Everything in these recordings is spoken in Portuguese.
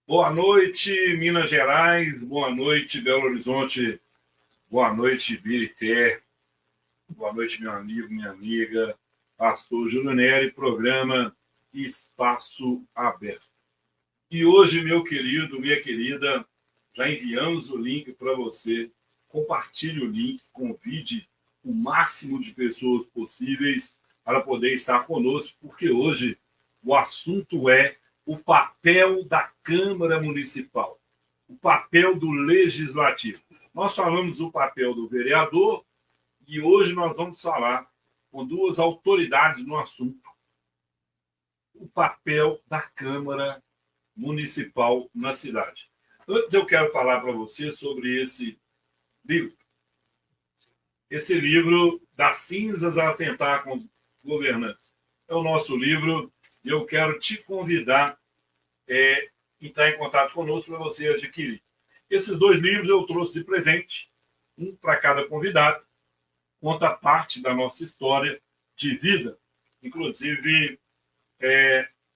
Boa noite, Minas Gerais. Boa noite, Belo Horizonte. Boa noite, Birité. Boa noite, meu amigo, minha amiga. Pastor Júnior Neri, programa Espaço Aberto. E hoje, meu querido, minha querida, já enviamos o link para você. Compartilhe o link, convide o máximo de pessoas possíveis para poder estar conosco, porque hoje o assunto é o papel da Câmara Municipal, o papel do Legislativo. Nós falamos do papel do vereador e hoje nós vamos falar com duas autoridades no assunto, o papel da Câmara Municipal na cidade. Antes eu quero falar para você sobre esse livro. Esse livro, Das Cinzas a Assentar com os Governantes. É o nosso livro e eu quero te convidar a entrar em contato conosco para você adquirir. Esses dois livros eu trouxe de presente, um para cada convidado, conta parte da nossa história de vida. Inclusive,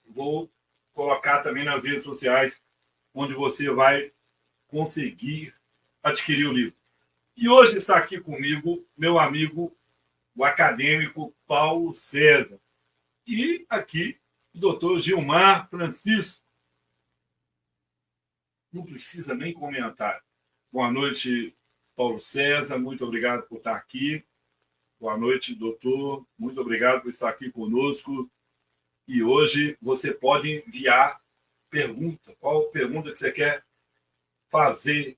vou colocar também nas redes sociais, onde você vai conseguir adquirir o livro. E hoje está aqui comigo meu amigo, o acadêmico Paulo César. E aqui o doutor Gilmar Francisco. Não precisa nem comentar. Boa noite, Paulo César. Muito obrigado por estar aqui. Boa noite, doutor. Muito obrigado por estar aqui conosco. E hoje você pode enviar pergunta. Qual pergunta que você quer fazer?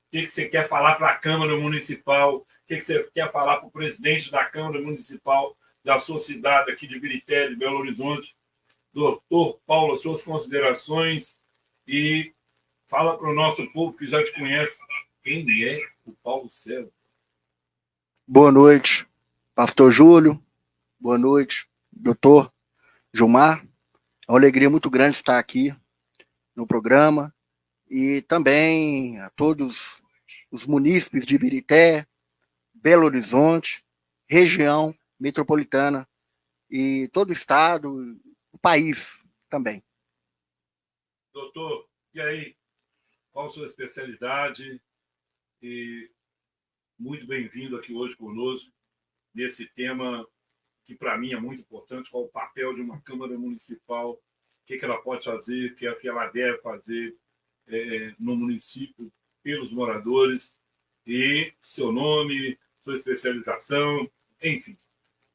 O que você quer falar para a Câmara Municipal? O que você quer falar para o presidente da Câmara Municipal da sua cidade aqui de Birité, de Belo Horizonte? Doutor Paulo, suas considerações e fala para o nosso povo que já te conhece quem é o Paulo César. Boa noite, pastor Júlio. Boa noite, doutor Gilmar. É uma alegria muito grande estar aqui no programa e também a todos os munícipes de Birité, Belo Horizonte, região metropolitana e todo o estado, o país também. Doutor, e aí? Qual a sua especialidade? E muito bem-vindo aqui hoje conosco nesse tema que para mim é muito importante, qual o papel de uma Câmara Municipal, o que ela pode fazer, o que ela deve fazer no município, pelos moradores, e seu nome, sua especialização, enfim.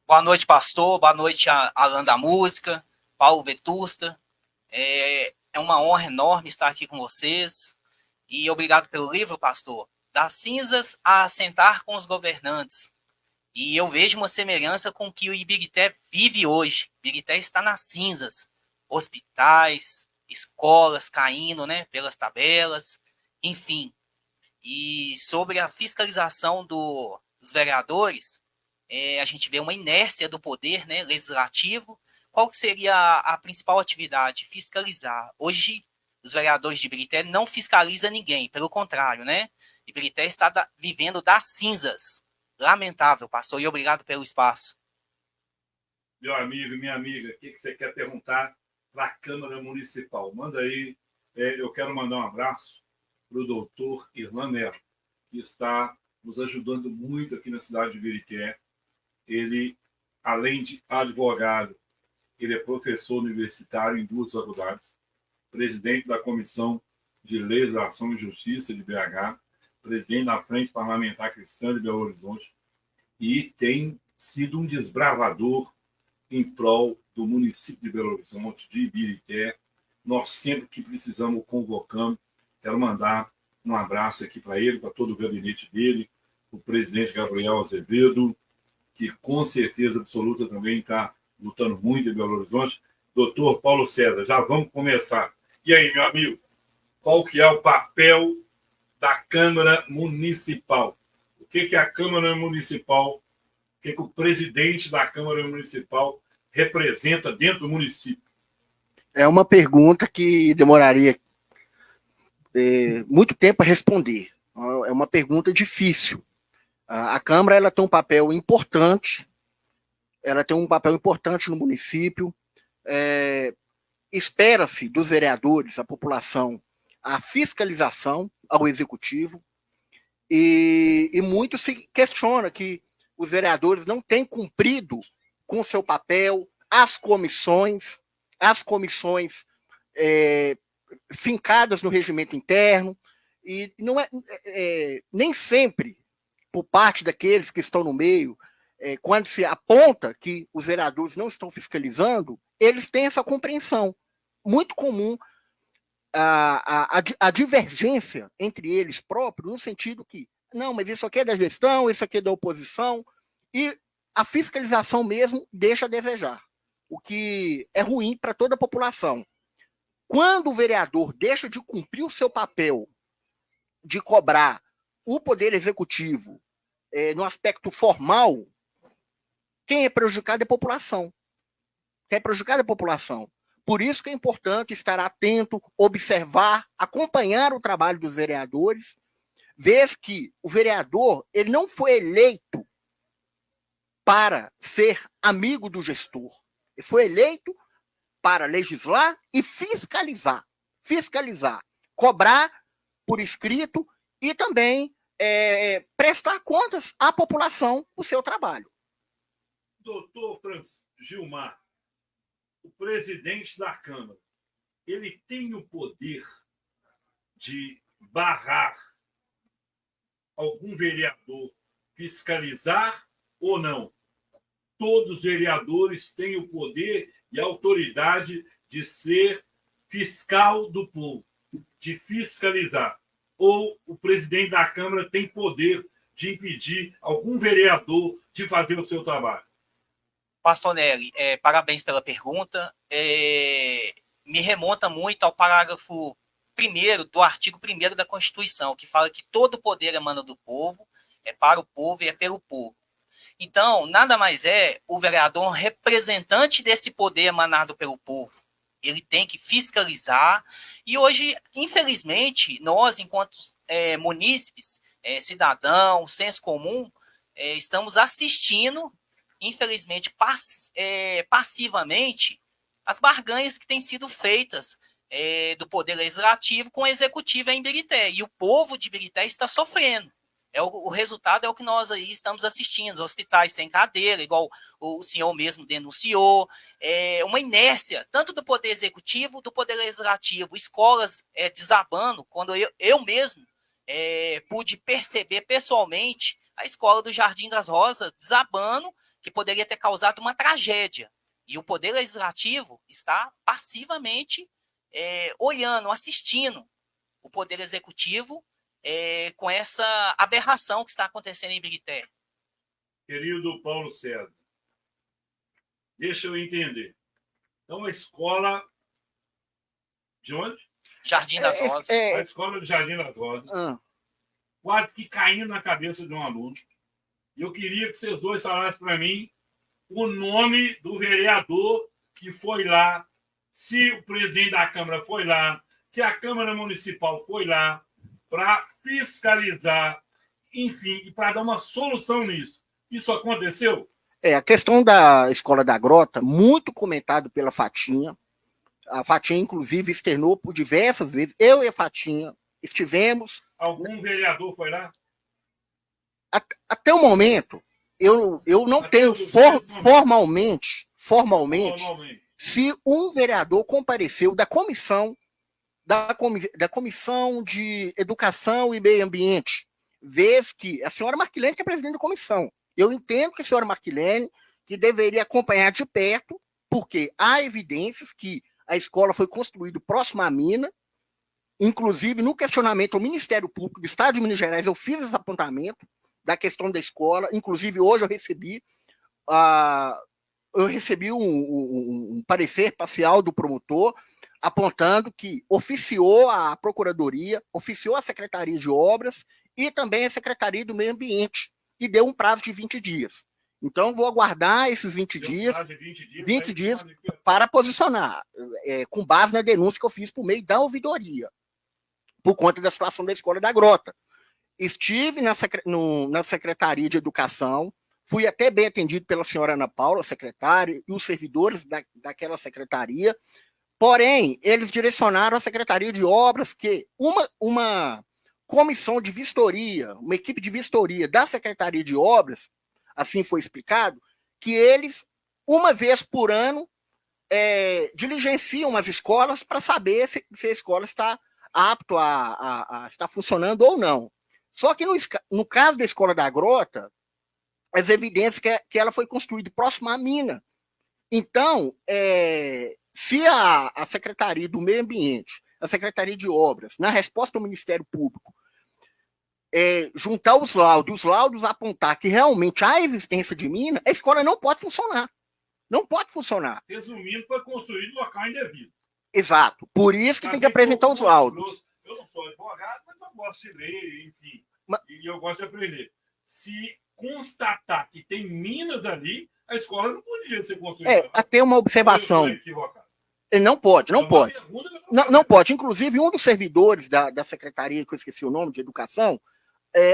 Boa noite, pastor. Boa noite, Alan da Música, Paulo Vetusta. É uma honra enorme estar aqui com vocês. E obrigado pelo livro, pastor. Das cinzas a assentar com os governantes. E eu vejo uma semelhança com o que o Ibirité vive hoje. Ibirité está nas cinzas. Hospitais, escolas caindo, né, pelas tabelas, enfim. E sobre a fiscalização dos vereadores, a gente vê uma inércia do poder, né, legislativo. Qual que seria a principal atividade? Fiscalizar. Hoje, os vereadores de Ibirité não fiscalizam ninguém, pelo contrário, né? Ibirité está vivendo das cinzas. Lamentável, pastor, e obrigado pelo espaço. Meu amigo e minha amiga, o que você quer perguntar para a Câmara Municipal? Manda aí. Eu quero mandar um abraço para o doutor Irlan Melo, que está nos ajudando muito aqui na cidade de Birité. Ele, além de advogado, ele é professor universitário em duas faculdades, presidente da Comissão de Legislação e Justiça de BH, presidente da Frente Parlamentar Cristã de Belo Horizonte, e tem sido um desbravador em prol do município de Belo Horizonte, de Ibirité. Nós sempre que precisamos convocamos. Quero mandar um abraço aqui para ele, para todo o gabinete dele, o presidente Gabriel Azevedo, que com certeza absoluta também está lutando muito em Belo Horizonte. Doutor Paulo César, já vamos começar. E aí, meu amigo, qual que é o papel da Câmara Municipal? O que a Câmara Municipal, o que o presidente da Câmara Municipal representa dentro do município? É uma pergunta que demoraria muito tempo a responder. É uma pergunta difícil. A Câmara ela tem um papel importante ela tem um papel importante no município. Espera-se dos vereadores, a população, a fiscalização ao executivo, e muito se questiona que os vereadores não têm cumprido com o seu papel, as comissões fincadas no regimento interno, e não nem sempre, por parte daqueles que estão no meio, quando se aponta que os vereadores não estão fiscalizando, eles têm essa compreensão. Muito comum a divergência entre eles próprios, no sentido que, não, mas isso aqui é da gestão, isso aqui é da oposição, e a fiscalização mesmo deixa a desejar, o que é ruim para toda a população. Quando o vereador deixa de cumprir o seu papel de cobrar o poder executivo no aspecto formal, quem é prejudicado é a população. Quem é prejudicado é a população. Por isso que é importante estar atento, observar, acompanhar o trabalho dos vereadores, ver que o vereador ele não foi eleito para ser amigo do gestor. Ele foi eleito para legislar e fiscalizar. Fiscalizar. Cobrar por escrito e também prestar contas à população o seu trabalho. Doutor Gilmar, o presidente da Câmara, ele tem o poder de barrar algum vereador fiscalizar ou não? Todos os vereadores têm o poder e a autoridade de ser fiscal do povo, de fiscalizar. Ou o presidente da Câmara tem poder de impedir algum vereador de fazer o seu trabalho? Pastor Nery, parabéns pela pergunta. Me remonta muito ao parágrafo 1º do artigo 1º da Constituição, que fala que todo poder emana do povo, é para o povo e é pelo povo. Então, nada mais é o vereador um representante desse poder emanado pelo povo. Ele tem que fiscalizar. E hoje, infelizmente, nós, enquanto munícipes, cidadãos, senso comum, estamos assistindo, infelizmente, passivamente, as barganhas que têm sido feitas do Poder Legislativo com o Executivo em Ibirité. E o povo de Ibirité está sofrendo. O resultado é o que nós aí estamos assistindo, os hospitais sem cadeira, igual o senhor mesmo denunciou, uma inércia, tanto do Poder Executivo, do Poder Legislativo, escolas desabando, quando eu mesmo pude perceber pessoalmente a escola do Jardim das Rosas desabando, que poderia ter causado uma tragédia. E o Poder Legislativo está passivamente olhando, assistindo o Poder Executivo com essa aberração que está acontecendo em Ibirité. Querido Paulo César, deixa eu entender. Então, a escola de onde? Jardim das Rosas. A escola do Jardim das Rosas. Quase que caindo na cabeça de um aluno. E eu queria que vocês dois falassem para mim o nome do vereador que foi lá, se o presidente da Câmara foi lá, se a Câmara Municipal foi lá, para fiscalizar, enfim, e para dar uma solução nisso. Isso aconteceu? A questão da Escola da Grota, muito comentado pela Fatinha. A Fatinha, inclusive, externou por diversas vezes. Eu e a Fatinha estivemos. Algum vereador foi lá? Até o momento, eu não tenho formalmente, se um vereador compareceu da comissão de Educação e Meio Ambiente, vez que a senhora Marquilene que é presidente da comissão. Eu entendo que a senhora Marquilene que deveria acompanhar de perto, porque há evidências que a escola foi construída próximo à mina, inclusive no questionamento ao Ministério Público do Estado de Minas Gerais, eu fiz esse apontamento da questão da escola, inclusive hoje eu recebi um parecer parcial do promotor, apontando que oficiou a Procuradoria, oficiou a Secretaria de Obras e também a Secretaria do Meio Ambiente, e deu um prazo de 20 dias. Então, vou aguardar esses 20 dias para posicionar, com base na denúncia que eu fiz por meio da ouvidoria, por conta da situação da Escola da Grota. Estive na Secretaria de Educação, Fui até bem atendido pela senhora Ana Paula, secretária, e os servidores daquela secretaria. Porém, eles direcionaram a Secretaria de Obras que uma comissão de vistoria, uma equipe de vistoria da Secretaria de Obras, assim foi explicado, que eles, uma vez por ano, diligenciam as escolas para saber se a escola está apto a estar funcionando ou não. Só que no caso da Escola da Grota, as evidências que ela foi construída próximo à mina. Então, se a Secretaria do Meio Ambiente, a Secretaria de Obras, na resposta do Ministério Público, juntar os laudos apontar que realmente há existência de mina, a escola não pode funcionar. Não pode funcionar. Resumindo, foi construído no local indevido. Exato. Por isso que tem que apresentar os laudos. Eu não sou advogado, mas eu gosto de ler, enfim. Mas... E eu gosto de aprender. Se constatar que tem minas ali, a escola não poderia ser construída. Até uma observação. Não pode. Não pode. Inclusive, um dos servidores da secretaria, que eu esqueci o nome, de educação,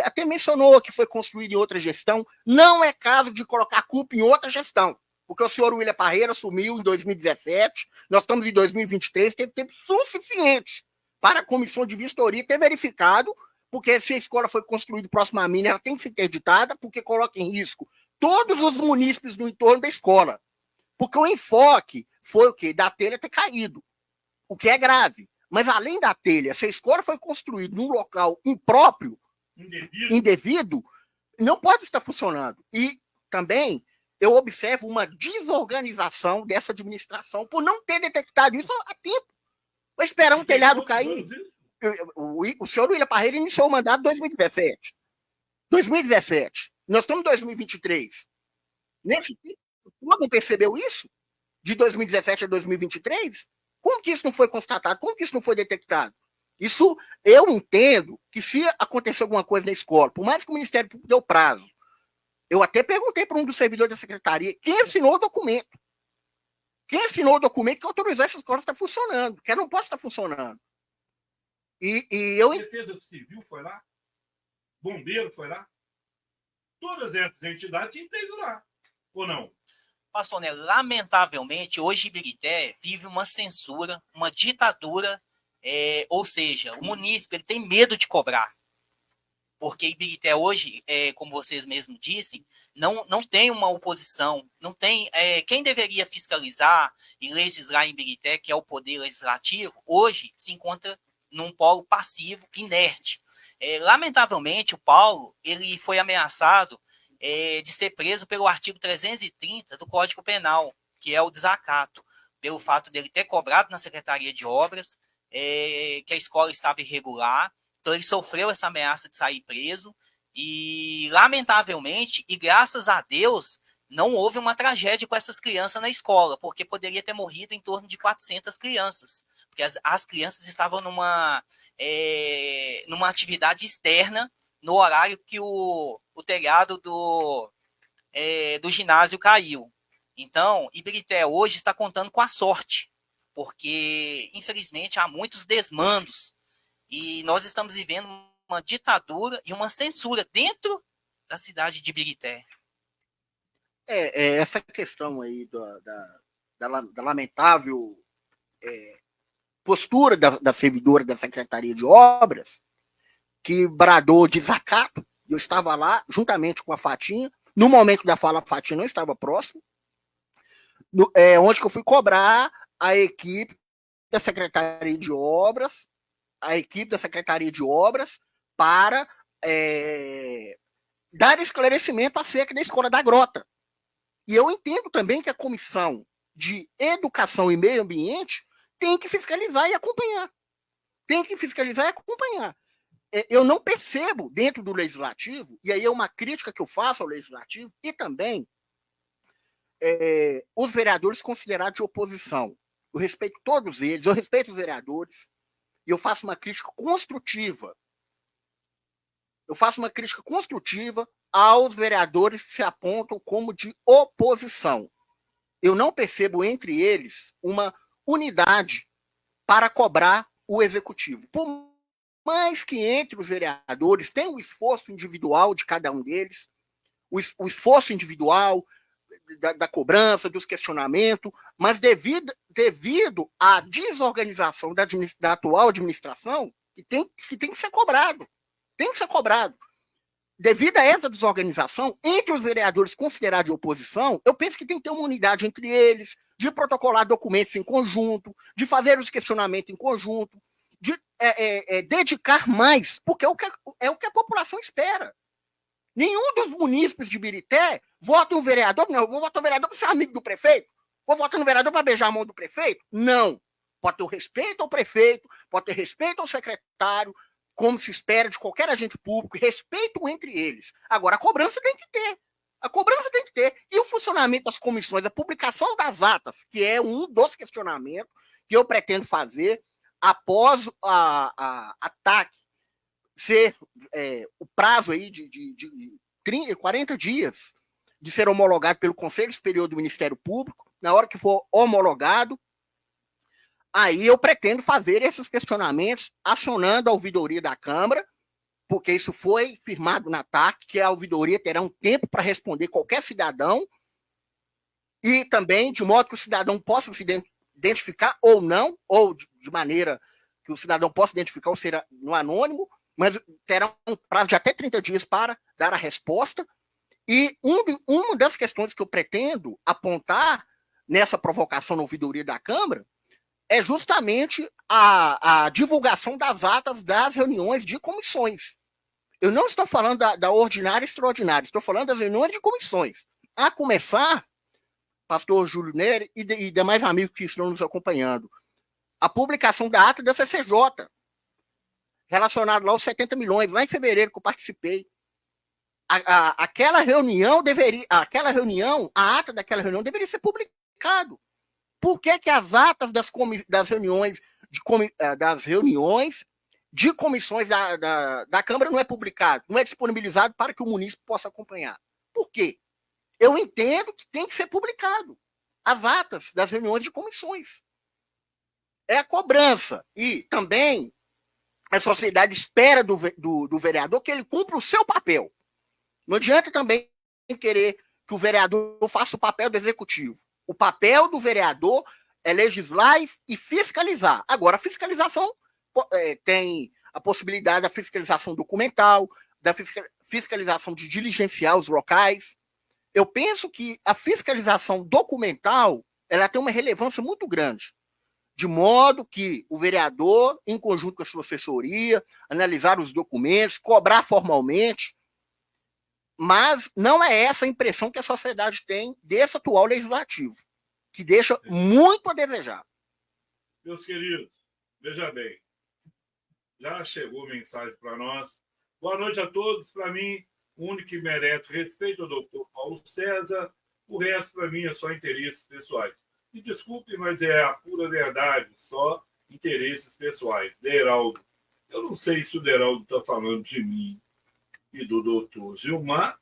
até mencionou que foi construído em outra gestão. Não é caso de colocar culpa em outra gestão, porque o senhor William Parreira assumiu em 2017, nós estamos em 2023, teve tempo suficiente para a comissão de vistoria ter verificado, porque se a escola foi construída próxima à mina, ela tem que ser interditada, porque coloca em risco todos os munícipes do entorno da escola. Porque o enfoque foi o quê? Da telha ter caído, o que é grave. Mas além da telha, se a escola foi construída num local impróprio, indevido, não pode estar funcionando. E também eu observo uma desorganização dessa administração por não ter detectado isso a tempo. Vai esperar um telhado cair. O senhor William Parreira iniciou o mandato em 2017. 2017. Nós estamos em 2023. Nesse tempo, não percebeu isso? De 2017 a 2023? Como que isso não foi constatado? Como que isso não foi detectado? Isso, eu entendo que se acontecer alguma coisa na escola, por mais que o Ministério Público deu prazo, eu até perguntei para um dos servidores da secretaria quem assinou o documento. Quem assinou o documento que autorizou essa escola a estar funcionando, que ela não pode estar funcionando. E eu... Defesa Civil foi lá, Bombeiro foi lá, todas essas entidades tinham que ir lá, ou não? Pastor Nélio, lamentavelmente, hoje Ibirité vive uma censura, uma ditadura, ou seja, o munícipe ele tem medo de cobrar. Porque Ibirité hoje, como vocês mesmos dizem, não tem uma oposição, não tem quem deveria fiscalizar e legislar em Ibirité, que é o poder legislativo, hoje se encontra num polo passivo, inerte. Lamentavelmente, o Paulo ele foi ameaçado de ser preso pelo artigo 330 do Código Penal, que é o desacato, pelo fato dele ter cobrado na Secretaria de Obras que a escola estava irregular. Então, ele sofreu essa ameaça de sair preso e, lamentavelmente, e graças a Deus, não houve uma tragédia com essas crianças na escola, porque poderia ter morrido em torno de 400 crianças, porque as crianças estavam numa atividade externa no horário que o telhado do ginásio caiu. Então, Ibirité hoje está contando com a sorte, porque, infelizmente, há muitos desmandos e nós estamos vivendo uma ditadura e uma censura dentro da cidade de Ibirité. Essa questão aí da lamentável postura da servidora da Secretaria de Obras, que bradou desacato, eu estava lá, juntamente com a Fatinha, no momento da fala, a Fatinha não estava próximo, onde que eu fui cobrar a equipe da Secretaria de Obras, para dar esclarecimento acerca da Escola da Grota. E eu entendo também que a Comissão de Educação e Meio Ambiente tem que fiscalizar e acompanhar. Eu não percebo dentro do Legislativo, e aí é uma crítica que eu faço ao Legislativo, e também os vereadores considerados de oposição. Eu respeito todos eles, eu respeito os vereadores, e eu faço uma crítica construtiva. Aos vereadores que se apontam como de oposição. Eu não percebo entre eles uma unidade para cobrar o executivo. Por mais que entre os vereadores tenha o esforço individual de cada um deles, o esforço individual, da cobrança, dos questionamentos, mas devido à desorganização da atual administração, que tem que ser cobrado. Tem que ser cobrado. Devido a essa desorganização, entre os vereadores considerados de oposição, eu penso que tem que ter uma unidade entre eles, de protocolar documentos em conjunto, de fazer os questionamentos em conjunto, de dedicar mais, porque é o que a população espera. Nenhum dos munícipes de Birité vota um vereador, não, eu vou votar um vereador para ser amigo do prefeito, vou votar no vereador para beijar a mão do prefeito? Não. Pode ter o respeito ao prefeito, pode ter respeito ao secretário, como se espera de qualquer agente público, respeito entre eles. Agora, a cobrança tem que ter. A cobrança tem que ter. E o funcionamento das comissões, a publicação das atas, que é um dos questionamentos que eu pretendo fazer após a TAC ser o prazo aí de 40 dias de ser homologado pelo Conselho Superior do Ministério Público, na hora que for homologado, aí eu pretendo fazer esses questionamentos acionando a ouvidoria da Câmara, porque isso foi firmado na TAC, que a ouvidoria terá um tempo para responder qualquer cidadão, e também de modo que o cidadão possa se identificar ou não, ou de maneira que o cidadão possa identificar ou ser no anônimo, mas terá um prazo de até 30 dias para dar a resposta. E uma das questões que eu pretendo apontar nessa provocação na ouvidoria da Câmara é justamente a divulgação das atas das reuniões de comissões. Eu não estou falando da ordinária e extraordinária, estou falando das reuniões de comissões. A começar, pastor Júlio Neri e demais amigos que estão nos acompanhando, a publicação da ata da CCJ, relacionado lá aos 70 milhões, lá em fevereiro que eu participei. Aquela reunião, a ata daquela reunião deveria ser publicado. Por que as atas das reuniões de comissões da Câmara não é publicado, não é disponibilizado para que o munícipe possa acompanhar? Por quê? Eu entendo que tem que ser publicado as atas das reuniões de comissões. É a cobrança. E também a sociedade espera do vereador que ele cumpra o seu papel. Não adianta também querer que o vereador faça o papel do executivo. O papel do vereador é legislar e fiscalizar. Agora, a fiscalização tem a possibilidade da fiscalização documental, da fiscalização de diligenciar os locais. Eu penso que a fiscalização documental ela tem uma relevância muito grande, de modo que o vereador, em conjunto com a sua assessoria, analisar os documentos, cobrar formalmente, mas não é essa a impressão que a sociedade tem desse atual legislativo, que deixa muito a desejar. Meus queridos, veja bem, já chegou mensagem para nós. Boa noite a todos. Para mim, o único que merece respeito é o doutor Paulo César. O resto, para mim, é só interesses pessoais. Me desculpe, mas é a pura verdade, só interesses pessoais. Deraldo, eu não sei se o Deraldo está falando de mim e do doutor Gilmar,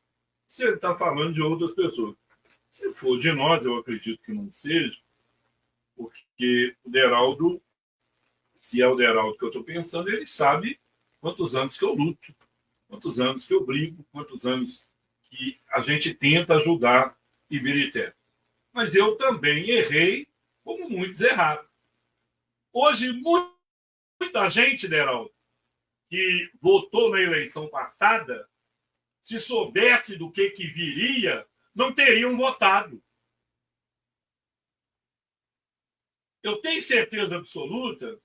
se ele está falando de outras pessoas. Se for de nós, eu acredito que não seja, porque o Deraldo, se é o Deraldo que eu estou pensando, ele sabe quantos anos que eu luto, quantos anos que eu brigo, quantos anos que a gente tenta ajudar Ibirité. Mas eu também errei, como muitos erraram. Hoje, muita gente, Deraldo, que votou na eleição passada, se soubesse do que viria, não teriam votado. Eu tenho certeza absoluta,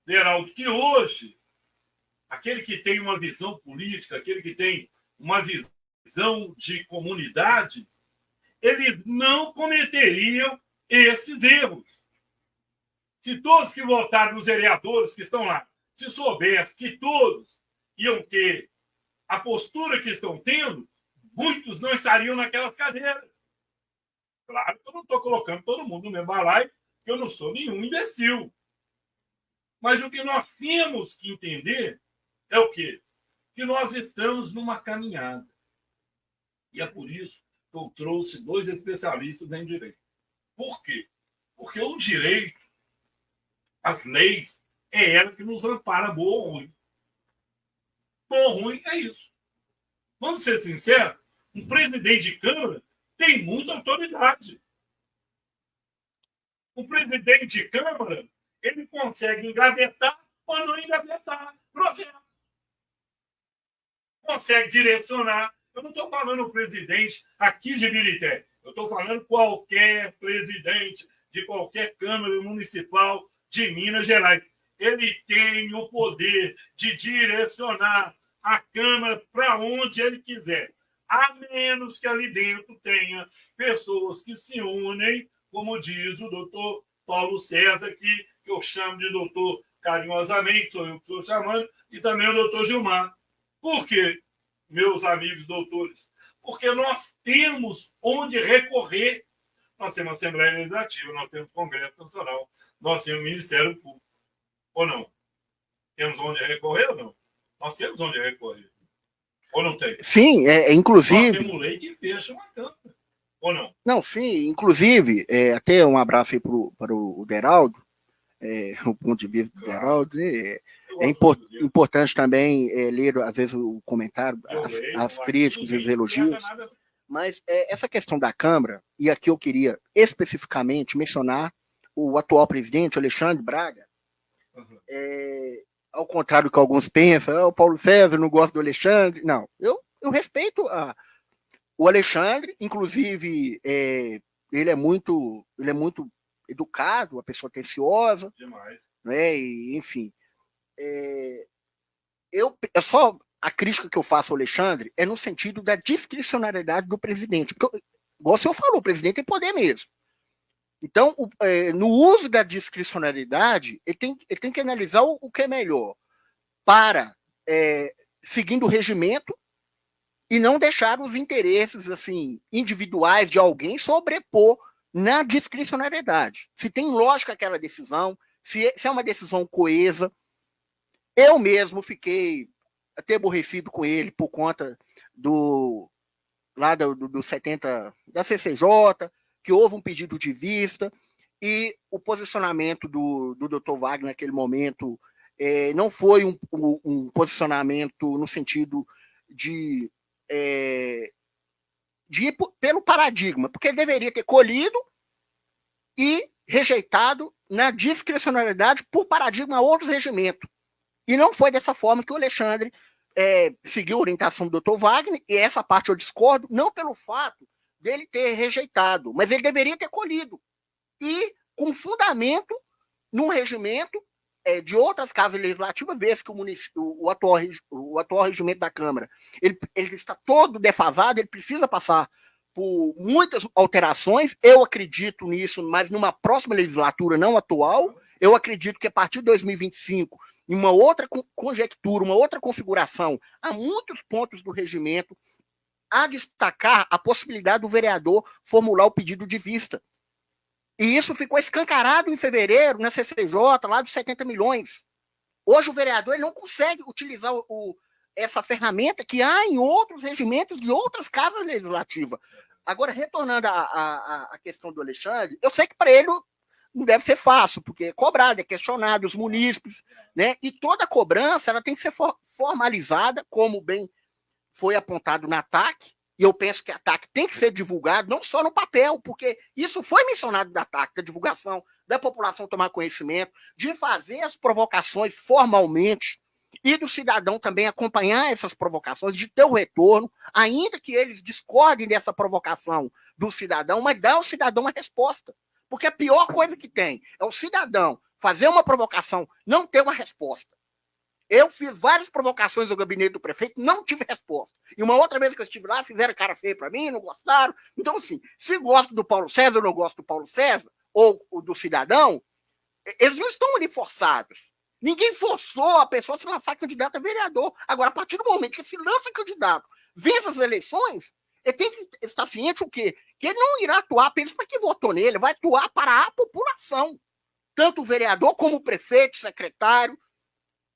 Deraldo, que hoje, aquele que tem uma visão política, aquele que tem uma visão de comunidade, eles não cometeriam esses erros. Se todos que votaram nos vereadores que estão lá, se soubessem que todos iam ter a postura que estão tendo, muitos não estariam naquelas cadeiras. Claro que eu não estou colocando todo mundo no mesmo balaio, porque eu não sou nenhum imbecil. Mas o que nós temos que entender é o quê? Que nós estamos numa caminhada. E é por isso que eu trouxe 2 especialistas em direito. Por quê? Porque o direito, as leis, é ela que nos ampara, boa ou ruim. Bom ou ruim é isso. Vamos ser sinceros, Um presidente de Câmara tem muita autoridade. O presidente de Câmara, ele consegue engavetar ou não engavetar projeto. Consegue direcionar. Eu não estou falando o presidente aqui de Birité. Eu estou falando qualquer presidente de qualquer Câmara Municipal de Minas Gerais. Ele tem o poder de direcionar a Câmara para onde ele quiser, a menos que ali dentro tenha pessoas que se unem, como diz o doutor Paulo César, que eu chamo de doutor carinhosamente, sou eu que estou chamando, e também o doutor Gilmar. Por quê, meus amigos doutores? Porque nós temos onde recorrer. Nós temos Assembleia Legislativa, nós temos Congresso Nacional, nós temos Ministério Público. Ou não? Temos onde recorrer ou não? Nós temos onde recorrer. Ou não tem? Sim, inclusive... Nós temos lei que fecha uma Câmara. Ou não? Não, sim, inclusive, até um abraço aí para o Deraldo, o ponto de vista do Deraldo, importante também ler, às vezes, o comentário, as críticas e os elogios, mas essa questão da Câmara, e aqui eu queria especificamente mencionar o atual presidente, Alexandre Braga, ao contrário do que alguns pensam, o Paulo César não gosta do Alexandre, não, eu respeito o Alexandre, inclusive, ele é muito educado, uma pessoa atenciosa, demais, né? E, enfim, a crítica que eu faço ao Alexandre é no sentido da discricionariedade do presidente, porque, igual o senhor falou, o presidente tem poder mesmo. Então, no uso da discricionariedade, ele tem que analisar o que é melhor para, seguindo o regimento, e não deixar os interesses assim individuais de alguém sobrepor na discricionariedade. Se tem lógica aquela decisão, se é uma decisão coesa. Eu mesmo fiquei até aborrecido com ele por conta do 70 da CCJ, que houve um pedido de vista, e o posicionamento do Dr. Wagner naquele momento não foi um posicionamento no sentido de ir pelo paradigma, porque ele deveria ter colhido e rejeitado na discricionariedade por paradigma outros regimentos. E não foi dessa forma que o Alexandre seguiu a orientação do Dr. Wagner, e essa parte eu discordo, não pelo fato dele ter rejeitado, mas ele deveria ter colhido. E com fundamento num regimento de outras casas legislativas, vez que o atual regimento da Câmara ele está todo defasado, ele precisa passar por muitas alterações. Eu acredito nisso, mas numa próxima legislatura, não atual. Eu acredito que a partir de 2025, em uma outra conjectura, uma outra configuração, há muitos pontos do regimento a destacar a possibilidade do vereador formular o pedido de vista. E isso ficou escancarado em fevereiro, na CCJ, lá dos 70 milhões. Hoje o vereador ele não consegue utilizar essa ferramenta que há em outros regimentos de outras casas legislativas. Agora, retornando à questão do Alexandre, eu sei que para ele não deve ser fácil, porque é cobrado, é questionado, os munícipes, né? E toda cobrança ela tem que ser formalizada, como bem foi apontado na ATAC, e eu penso que a ATAC tem que ser divulgado, não só no papel, porque isso foi mencionado da ATAC, da divulgação, da população tomar conhecimento, de fazer as provocações formalmente, e do cidadão também acompanhar essas provocações, de ter o retorno, ainda que eles discordem dessa provocação do cidadão, mas dar ao cidadão uma resposta. Porque a pior coisa que tem é o cidadão fazer uma provocação, não ter uma resposta. Eu fiz várias provocações no gabinete do prefeito, não tive resposta. E uma outra vez que eu estive lá, fizeram cara feia para mim, não gostaram. Então, assim, se gosto do Paulo César ou não gosto do Paulo César, ou do cidadão, eles não estão ali forçados. Ninguém forçou a pessoa a se lançar candidato a vereador. Agora, a partir do momento que se lança candidato, vence as eleições, ele tem que estar ciente o quê? Que ele não irá atuar apenas para quem votou nele, vai atuar para a população. Tanto o vereador como o prefeito, o secretário.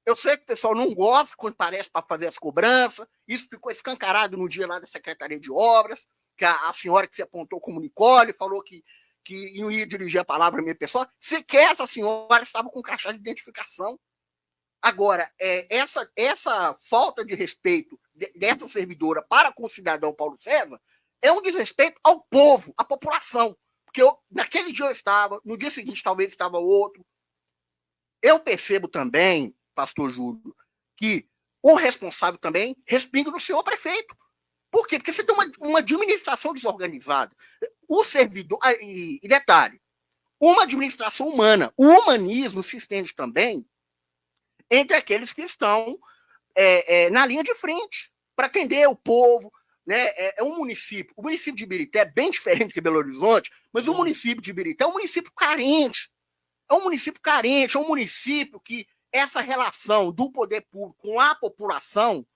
Eu sei que o pessoal não gosta quando parece para fazer as cobranças. Isso ficou escancarado no dia lá da Secretaria de Obras, que a senhora que se apontou como Nicole falou que não ia dirigir a palavra à minha pessoa. Sequer essa senhora estava com crachá de identificação. Agora, essa falta de respeito dessa servidora para com o cidadão Paulo César é um desrespeito ao povo, à população. Porque naquele dia eu estava, no dia seguinte talvez estava outro. Eu percebo também, pastor Júlio, que o responsável também respinga no senhor prefeito. Por quê? Porque você tem uma administração desorganizada. O servidor... E detalhe, uma administração humana. O humanismo se estende também entre aqueles que estão na linha de frente para atender o povo. Né? É um município. O município de Ibirité é bem diferente que Belo Horizonte, mas o município de Ibirité é um município carente. É um município carente, é um município que essa relação do poder público com a população,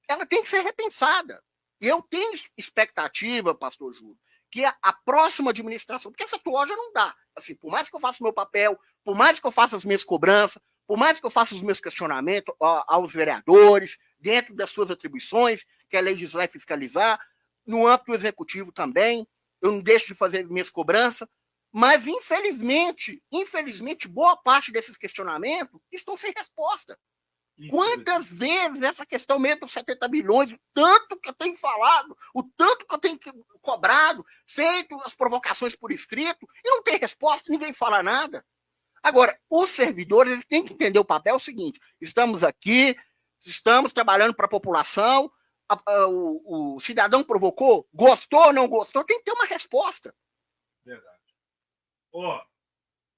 ela tem que ser repensada. E eu tenho expectativa, pastor Júlio, que a próxima administração, porque essa atual já não dá. Assim, por mais que eu faça o meu papel, por mais que eu faça as minhas cobranças, por mais que eu faça os meus questionamentos aos vereadores, dentro das suas atribuições, que é legislar e fiscalizar, no âmbito executivo também, eu não deixo de fazer minhas cobranças, mas, infelizmente, boa parte desses questionamentos estão sem resposta. Quantas vezes essa questão mesmo dos 70 bilhões, o tanto que eu tenho falado, o tanto que eu tenho cobrado, feito as provocações por escrito, e não tem resposta, ninguém fala nada. Agora, os servidores eles têm que entender o papel é o seguinte, estamos aqui, estamos trabalhando para a população, o cidadão provocou, gostou ou não gostou, tem que ter uma resposta. Verdade.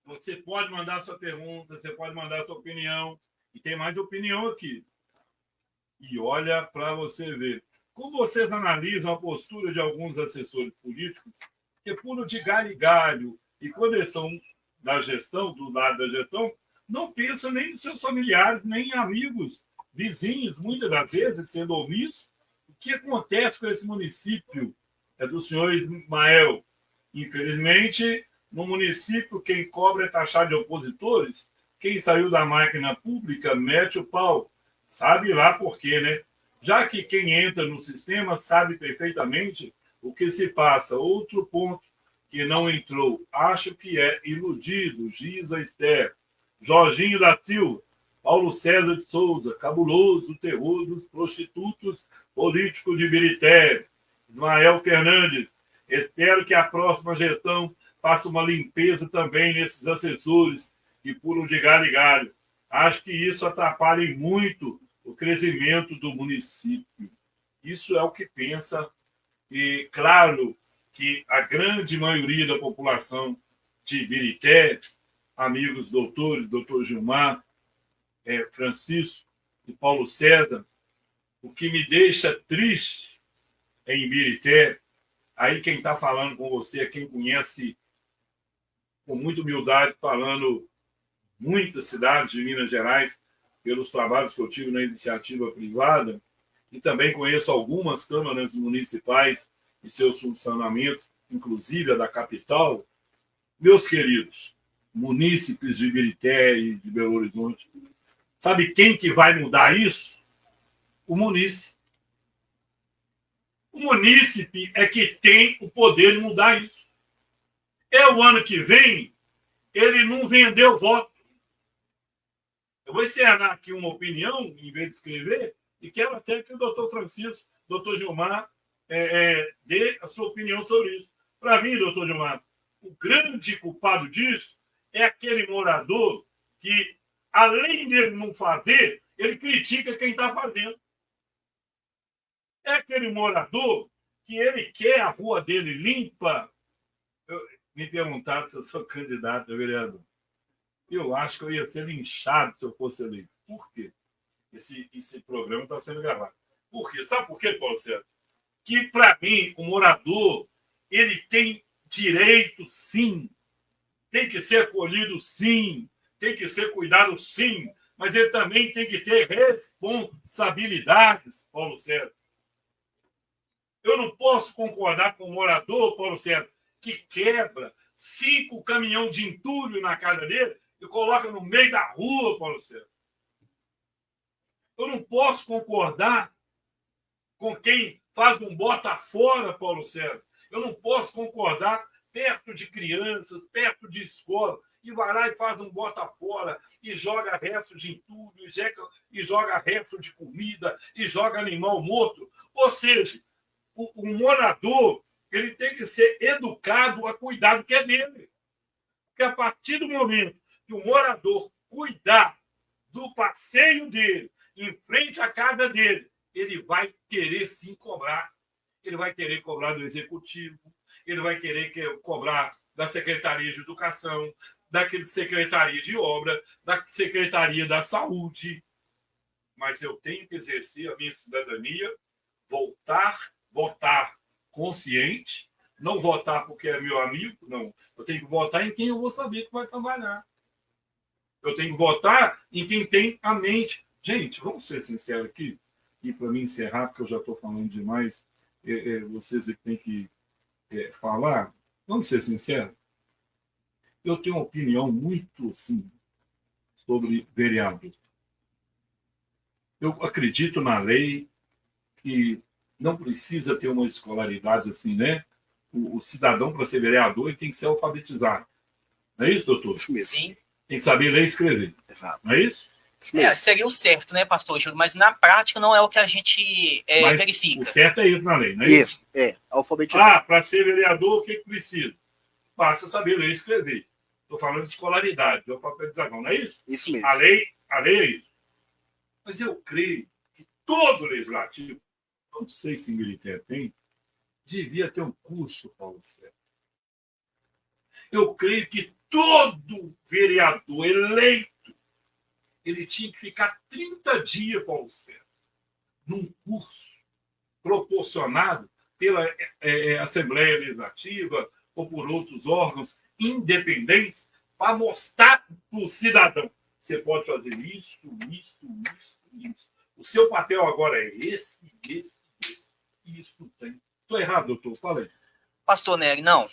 Você pode mandar sua pergunta, você pode mandar sua opinião, e tem mais opinião aqui. E olha para você ver. Como vocês analisam a postura de alguns assessores políticos que pulam de galho em galho e quando eles estão da gestão, do lado da gestão, não pensam nem nos seus familiares, nem em amigos, vizinhos, muitas das vezes, sendo omisso. O que acontece com esse município do senhor Ismael? Infelizmente, no município, quem cobra é taxado de opositores. Quem saiu da máquina pública mete o pau. Sabe lá por quê, né? Já que quem entra no sistema sabe perfeitamente o que se passa. Outro ponto que não entrou. Acho que é iludido. Giza Esther. Jorginho da Silva. Paulo César de Souza. Cabuloso terror dos prostitutos políticos de Ibirité. Ismael Fernandes. Espero que a próxima gestão faça uma limpeza também nesses assessores que pulam de galho em galho. Acho que isso atrapalha muito o crescimento do município. Isso é o que pensa. E claro que a grande maioria da população de Ibirité, amigos doutores, doutor Gilmar, Francisco e Paulo César, o que me deixa triste em Ibirité, aí quem está falando com você é quem conhece com muita humildade, falando muitas cidades de Minas Gerais, pelos trabalhos que eu tive na iniciativa privada, e também conheço algumas câmaras municipais e seus funcionamentos, inclusive a da capital. Meus queridos munícipes de Ibirité e de Belo Horizonte, sabe quem que vai mudar isso? O munícipe. O munícipe é que tem o poder de mudar isso. O ano que vem, ele não vendeu voto. Eu vou encerrar aqui uma opinião, em vez de escrever, e quero até que o doutor Francisco, doutor Gilmar, dê a sua opinião sobre isso. Para mim, doutor Gilmar, o grande culpado disso é aquele morador que, além de não fazer, ele critica quem está fazendo. É aquele morador que ele quer a rua dele limpa. Me perguntaram se eu sou candidato a vereador. Eu acho que eu ia ser linchado se eu fosse eleito. Por quê? Esse programa está sendo gravado. Por quê? Sabe por quê, Paulo César? Que, para mim, o morador ele tem direito, sim. Tem que ser acolhido, sim. Tem que ser cuidado, sim. Mas ele também tem que ter responsabilidades, Paulo César. Eu não posso concordar com o morador, Paulo César, que quebra 5 caminhões de entulho na casa dele e coloca no meio da rua, Paulo César. Eu não posso concordar com quem faz um bota fora, Paulo César. Eu não posso concordar perto de crianças, perto de escola, e vai lá e faz um bota fora, e joga resto de entulho, e joga resto de comida, e joga animal morto. Ou seja, o morador ele tem que ser educado a cuidar do que é dele. Porque a partir do momento que o morador cuidar do passeio dele, em frente à casa dele, ele vai querer sim cobrar. Ele vai querer cobrar do executivo, ele vai querer cobrar da Secretaria de Educação, da Secretaria de Obra, da Secretaria da Saúde. Mas eu tenho que exercer a minha cidadania, votar consciente, não votar porque é meu amigo, não. Eu tenho que votar em quem eu vou saber que vai trabalhar. Eu tenho que votar em quem tem a mente. Gente, vamos ser sinceros aqui, e para mim encerrar, porque eu já estou falando demais, vocês que têm que falar, vamos ser sinceros. Eu tenho uma opinião muito assim sobre vereador. Eu acredito na lei que não precisa ter uma escolaridade assim, né? O cidadão, para ser vereador, ele tem que ser alfabetizado. Não é isso, doutor? Sim. Tem que saber ler e escrever. Exato. Não é isso? Seria o certo, né, pastor Júlio? Mas na prática não é o que a gente verifica. O certo é isso na lei, não é isso? Alfabetizado. Para ser vereador, o que precisa? Basta saber ler e escrever. Estou falando de escolaridade, de alfabetização, não é isso? Isso mesmo. A lei é isso. Mas eu creio que todo legislativo, não sei se em Militer tem, devia ter um curso, Paulo Sérgio. Eu creio que todo vereador eleito ele tinha que ficar 30 dias, Paulo Sérgio, num curso proporcionado pela Assembleia Legislativa ou por outros órgãos independentes para mostrar para o cidadão: você pode fazer isso. O seu papel agora é esse. Isso não tem. Estou errado, doutor? Fala aí. Pastor Nery, não.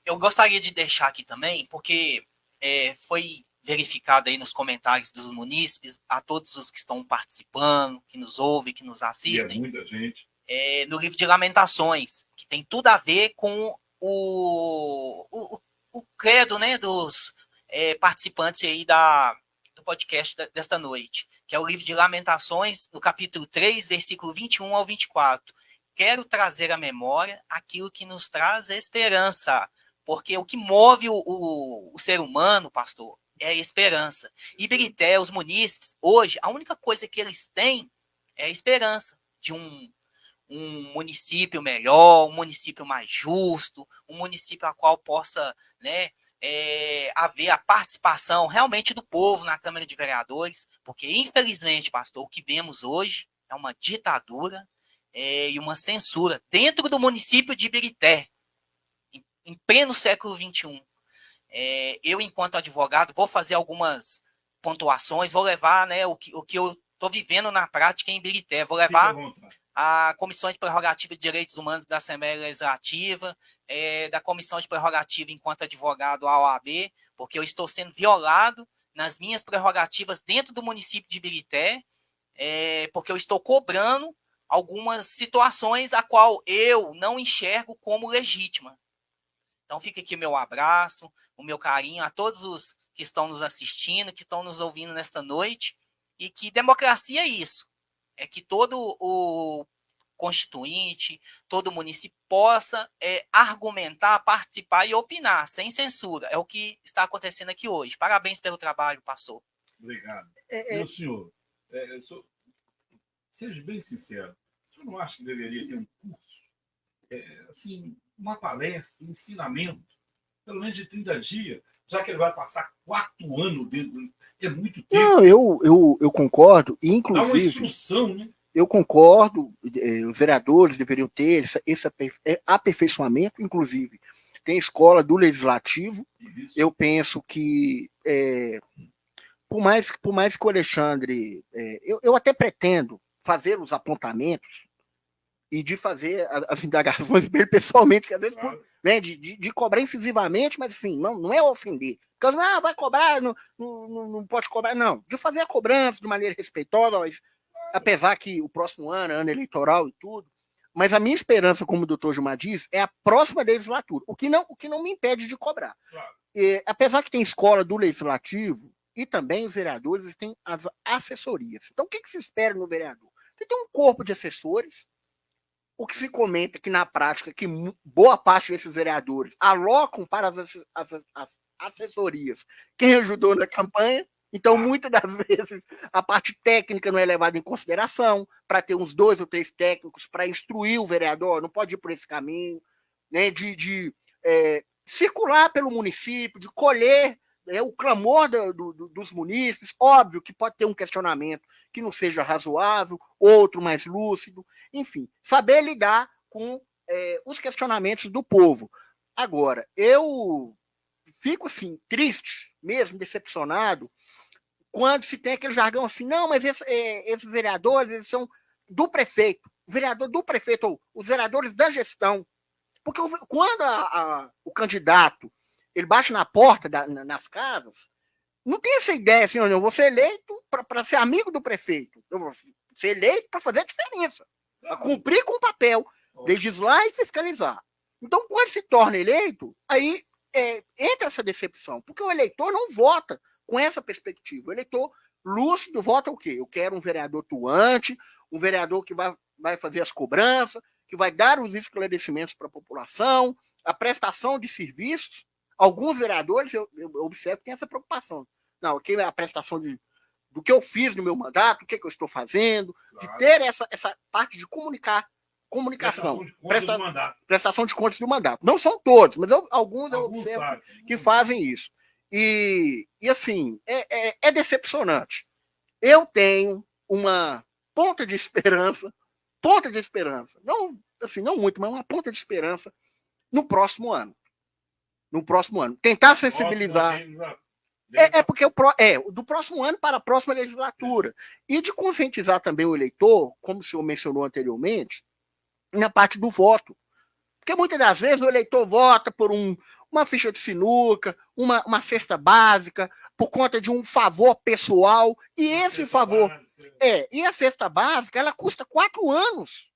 Eu gostaria de deixar aqui também, porque foi verificado aí nos comentários dos munícipes, a todos os que estão participando, que nos ouvem, que nos assistem. Muita gente. No livro de Lamentações, que tem tudo a ver com o credo, né, dos participantes aí do podcast desta noite, que é o livro de Lamentações, no capítulo 3, versículo 21 ao 24. Quero trazer à memória aquilo que nos traz esperança, porque o que move o ser humano, pastor, é a esperança. Ibirité, os munícipes, hoje, a única coisa que eles têm é a esperança de um município melhor, um município mais justo, um município a qual possa, né, haver a participação realmente do povo na Câmara de Vereadores, porque, infelizmente, pastor, o que vemos hoje é uma ditadura e uma censura dentro do município de Ibirité, em pleno século XXI. Eu, enquanto advogado, vou fazer algumas pontuações, vou levar, né, o que eu estou vivendo na prática em Ibirité, vou levar a Comissão de Prerrogativa de Direitos Humanos da Assembleia Legislativa, da Comissão de Prerrogativa enquanto advogado à OAB, porque eu estou sendo violado nas minhas prerrogativas dentro do município de Ibirité, porque eu estou cobrando algumas situações a qual eu não enxergo como legítima. Então fica aqui o meu abraço, o meu carinho a todos os que estão nos assistindo, que estão nos ouvindo nesta noite, e que democracia é isso, é que todo o constituinte, todo município possa argumentar, participar e opinar, sem censura. É o que está acontecendo aqui hoje. Parabéns pelo trabalho, pastor. Obrigado. Meu senhor, seja bem sincero, o senhor não acha que deveria ter um curso, assim, uma palestra, um ensinamento, pelo menos de 30 dias, já que ele vai passar 4 anos dentro, é muito tempo. Não, eu concordo, inclusive... Dá uma instrução, né? Eu concordo, os vereadores deveriam ter esse aperfeiçoamento, inclusive. Tem escola do Legislativo. Isso. Eu penso que, por mais que o Alexandre... eu até pretendo fazer os apontamentos e de fazer as indagações dele pessoalmente, que às vezes, claro, né, de cobrar incisivamente, mas assim, não é ofender. Porque vai cobrar, não pode cobrar, não. De fazer a cobrança de maneira respeitosa, mas, apesar que o próximo ano é ano eleitoral e tudo, Mas a minha esperança, como o doutor Gilmar diz, é a próxima legislatura, o que não me impede de cobrar. Claro. Apesar que tem escola do legislativo e também os vereadores têm as assessorias. Então, o que se espera no vereador? Você tem um corpo de assessores, o que se comenta que, na prática, que boa parte desses vereadores alocam para as assessorias quem ajudou na campanha. Então, muitas das vezes, a parte técnica não é levada em consideração, para ter uns 2 ou 3 técnicos para instruir o vereador, não pode ir por esse caminho, né, de circular pelo município, de colher o clamor dos munícipes. Óbvio que pode ter um questionamento que não seja razoável, outro mais lúcido, enfim, saber lidar com os questionamentos do povo. Agora, eu fico assim, triste, mesmo decepcionado, quando se tem aquele jargão assim, não, mas esses vereadores, eles são do prefeito, o vereador do prefeito, ou os vereadores da gestão. Porque quando o candidato ele bate na porta nas casas, não tem essa ideia assim, eu vou ser eleito para ser amigo do prefeito, eu vou ser eleito para fazer a diferença, para cumprir com o papel, legislar e fiscalizar. Então, quando se torna eleito, aí entra essa decepção, porque o eleitor não vota com essa perspectiva. O eleitor lúcido vota o quê? Eu quero um vereador atuante, um vereador que vai fazer as cobranças, que vai dar os esclarecimentos para a população, a prestação de serviços. Alguns vereadores, eu observo, que tem essa preocupação. Não, aqui é a prestação do que eu fiz no meu mandato, o que eu estou fazendo, claro, de ter essa parte de comunicação, prestação de contas do mandato. Não são todos, mas alguns eu observo que fazem isso. E assim, é decepcionante. Eu tenho uma ponta de esperança, não, assim, não muito, mas uma ponta de esperança no próximo ano. Tentar sensibilizar. Porque do próximo ano para a próxima legislatura. E de conscientizar também o eleitor, como o senhor mencionou anteriormente, na parte do voto. Porque muitas das vezes o eleitor vota por uma ficha de sinuca, uma cesta básica, por conta de um favor pessoal, e esse favor... e a cesta básica, ela custa 4 anos.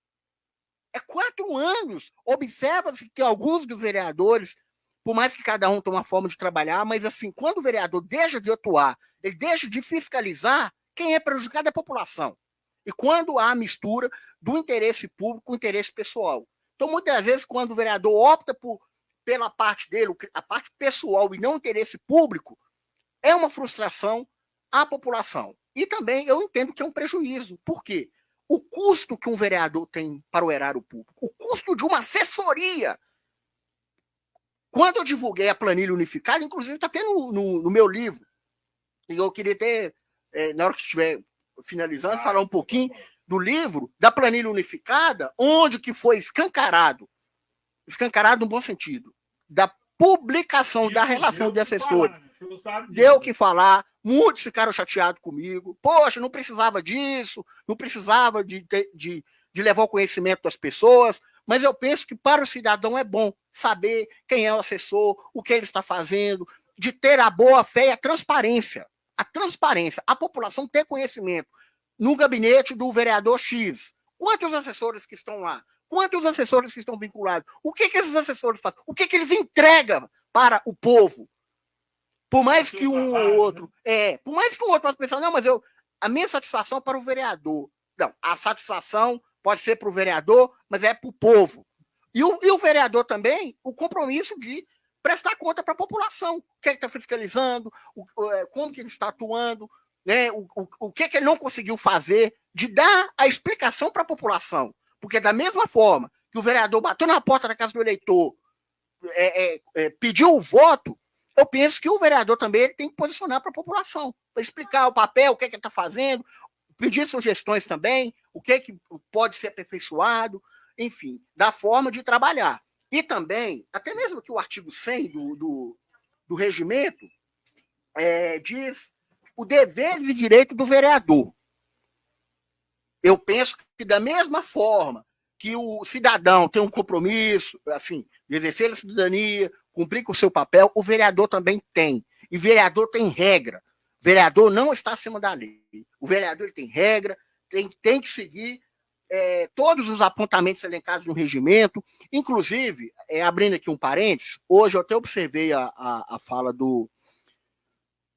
É 4 anos. Observa-se que alguns dos vereadores, por mais que cada um tenha uma forma de trabalhar, mas assim, quando o vereador deixa de atuar, ele deixa de fiscalizar, quem é prejudicado é a população. E quando há mistura do interesse público com o interesse pessoal. Então, muitas vezes, quando o vereador opta pela parte dele, a parte pessoal e não o interesse público, é uma frustração à população. E também eu entendo que é um prejuízo. Por quê? O custo que um vereador tem para o erário público, o custo de uma assessoria. Quando eu divulguei a planilha unificada, inclusive está tendo no meu livro, e eu queria ter, na hora que estiver finalizando, falar um pouquinho do livro, da planilha unificada, onde que foi escancarado no bom sentido, da publicação da relação de assessores. Deu o que falar, muitos ficaram chateados comigo. Poxa, não precisava disso, não precisava de levar o conhecimento das pessoas, mas eu penso que para o cidadão é bom saber quem é o assessor, o que ele está fazendo, de ter a boa fé e a transparência. A população ter conhecimento. No gabinete do vereador X, quantos assessores que estão lá? Quantos assessores que estão vinculados? O que esses assessores fazem? O que eles entregam para o povo? Por mais que um ou outro... por mais que um outro possa pensar, não, mas a minha satisfação é para o vereador. Não, a satisfação pode ser para o vereador, mas é para o povo. E o vereador também, o compromisso de prestar conta para a população. O que ele está fiscalizando, como que ele está atuando, né, o que ele não conseguiu fazer, de dar a explicação para a população. Porque da mesma forma que o vereador bateu na porta da casa do eleitor, pediu o voto, eu penso que o vereador também tem que posicionar para a população, para explicar o papel, o que ele está fazendo, pedir sugestões também, o que pode ser aperfeiçoado, enfim, da forma de trabalhar. E também, até mesmo que o artigo 100 do regimento diz o dever e direito do vereador. Eu penso que da mesma forma que o cidadão tem um compromisso, assim, de exercer a cidadania, cumprir com o seu papel, o vereador também tem. E vereador tem regra. O vereador não está acima da lei. O vereador tem regra, tem que seguir todos os apontamentos elencados no regimento, inclusive, abrindo aqui um parênteses, hoje eu até observei a fala do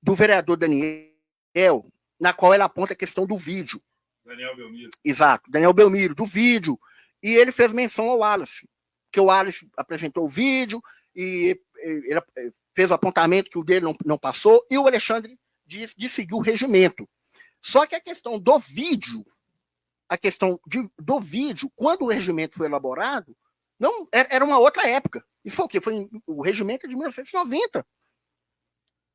vereador Daniel, na qual ele aponta a questão do vídeo. Daniel Belmiro. Exato, Daniel Belmiro, do vídeo, e ele fez menção ao Wallace, que o Wallace apresentou o vídeo, e ele fez o apontamento que o dele não passou, e o Alexandre disse de seguir o regimento. Só que a questão do vídeo, quando o regimento foi elaborado, não era uma outra época. Isso foi o quê? O regimento de 1990.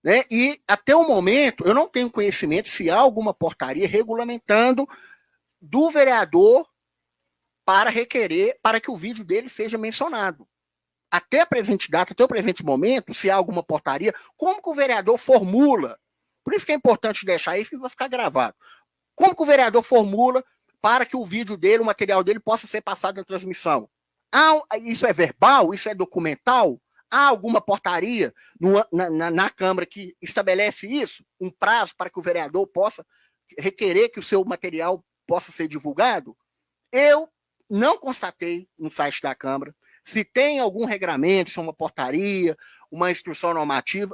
Né? E até o momento, eu não tenho conhecimento se há alguma portaria regulamentando do vereador para requerer para que o vídeo dele seja mencionado. Até a presente data, até o presente momento, se há alguma portaria, como que o vereador formula? Por isso que é importante deixar isso, que vai ficar gravado. Como que o vereador formula para que o vídeo dele, o material dele, possa ser passado na transmissão? Isso é verbal? Isso é documental? Há alguma portaria na Câmara que estabelece isso? Um prazo para que o vereador possa requerer que o seu material possa ser divulgado? Eu não constatei no site da Câmara. Se tem algum regramento, se é uma portaria, uma instrução normativa,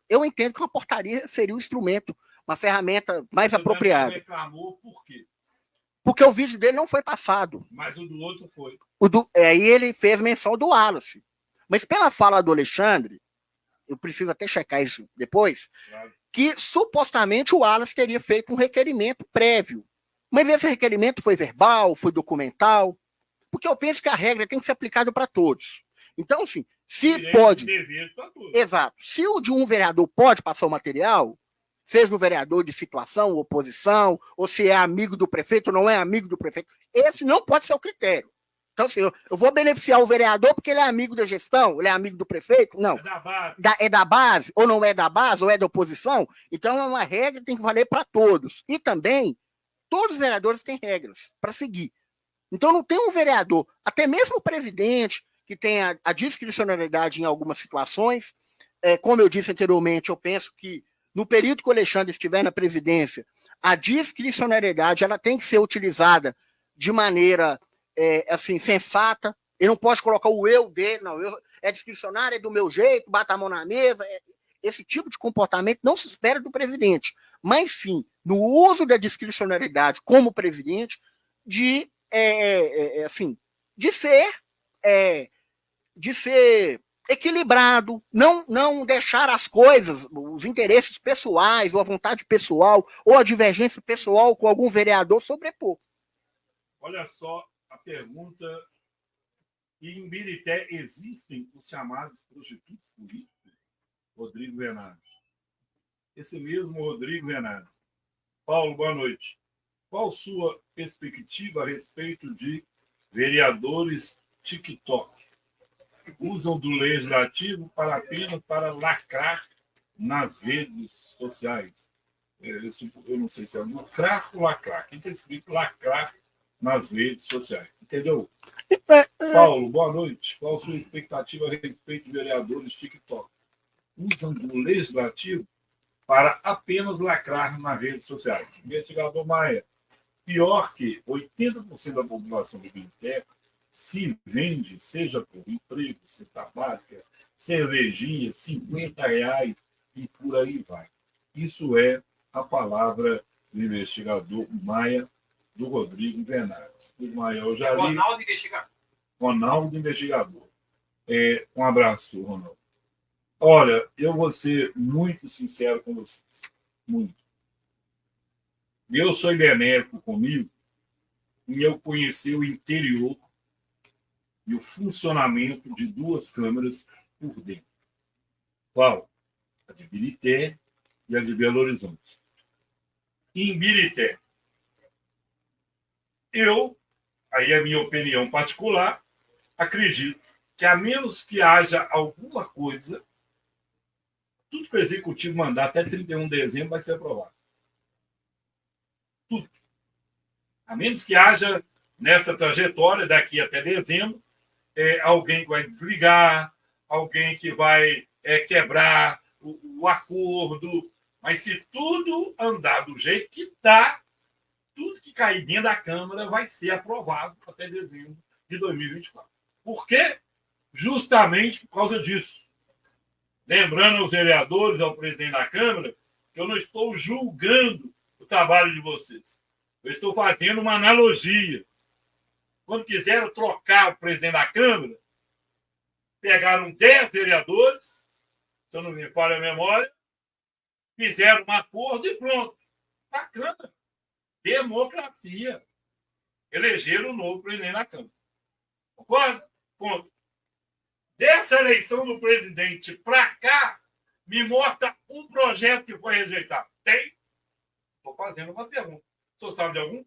eu entendo que uma portaria seria um instrumento, uma ferramenta mais apropriada. Ele reclamou por quê? Porque o vídeo dele não foi passado. Mas o do outro foi. Aí ele fez menção do Wallace. Mas pela fala do Alexandre, eu preciso até checar isso depois, claro, que supostamente o Wallace teria feito um requerimento prévio. Mas esse requerimento foi verbal, foi documental, porque eu penso que a regra tem que ser aplicada para todos. Então, assim, se direito pode... dever para todos. Exato. Se o de um vereador pode passar o material, seja o vereador de situação, oposição, ou se é amigo do prefeito ou não é amigo do prefeito, esse não pode ser o critério. Então, assim, eu vou beneficiar o vereador porque ele é amigo da gestão, ele é amigo do prefeito? Não. É da base. É da base, ou não é da base, ou é da oposição? Então, é uma regra que tem que valer para todos. E também, todos os vereadores têm regras para seguir. Então, não tem um vereador, até mesmo o presidente, que tem a discricionariedade em algumas situações. Como eu disse anteriormente, eu penso que no período que o Alexandre estiver na presidência, a discricionariedade ela tem que ser utilizada de maneira assim, sensata. Ele não pode colocar o eu dele, não. É discricionário, é do meu jeito, bata a mão na mesa. Esse tipo de comportamento não se espera do presidente, mas sim, no uso da discricionariedade como presidente, de ser equilibrado, não deixar as coisas, os interesses pessoais, ou a vontade pessoal, ou a divergência pessoal com algum vereador sobrepor. Olha só a pergunta. Em Birité existem os chamados prostitutos políticos? Rodrigo Bernardes. Esse mesmo Rodrigo Bernardes. Paulo, boa noite. Qual sua perspectiva a respeito de vereadores TikTok? Usam do legislativo apenas para lacrar nas redes sociais. Eu não sei se é lucrar ou lacrar. Quem tem escrito lacrar nas redes sociais? Entendeu? Paulo, boa noite. Qual a sua expectativa a respeito de vereadores TikTok? Usam do legislativo para apenas lacrar nas redes sociais. Investigador Maia, pior que 80% da população do Birité se vende, seja por emprego, cesta básica, cervejinha, R$50 e por aí vai. Isso é a palavra do investigador Maia, do Rodrigo Bernardes. O Maia, eu já li... Ronaldo Investigador. Ronaldo Investigador. Um abraço, Ronaldo. Olha, eu vou ser muito sincero com vocês. Muito. Deus foi benéfico comigo em eu conhecer o interior e o funcionamento de duas câmaras por dentro. Qual? A de Birité e a de Belo Horizonte. Em Birité, aí é a minha opinião particular, acredito que a menos que haja alguma coisa, tudo que o executivo mandar até 31 de dezembro vai ser aprovado. Tudo. A menos que haja nessa trajetória, daqui até dezembro, alguém que vai desligar, alguém que vai quebrar o acordo. Mas se tudo andar do jeito que está, tudo que cair dentro da Câmara vai ser aprovado até dezembro de 2024. Por quê? Justamente por causa disso. Lembrando aos vereadores, ao presidente da Câmara, que eu não estou julgando o trabalho de vocês. Eu estou fazendo uma analogia. Quando quiseram trocar o presidente da Câmara, pegaram 10 vereadores, se eu não me falha a memória, fizeram um acordo e pronto. Bacana. Democracia. Elegeram o novo presidente da Câmara. Concorda? Ponto. Dessa eleição do presidente para cá, me mostra um projeto que foi rejeitado. Tem? Estou fazendo uma pergunta. O senhor sabe de algum?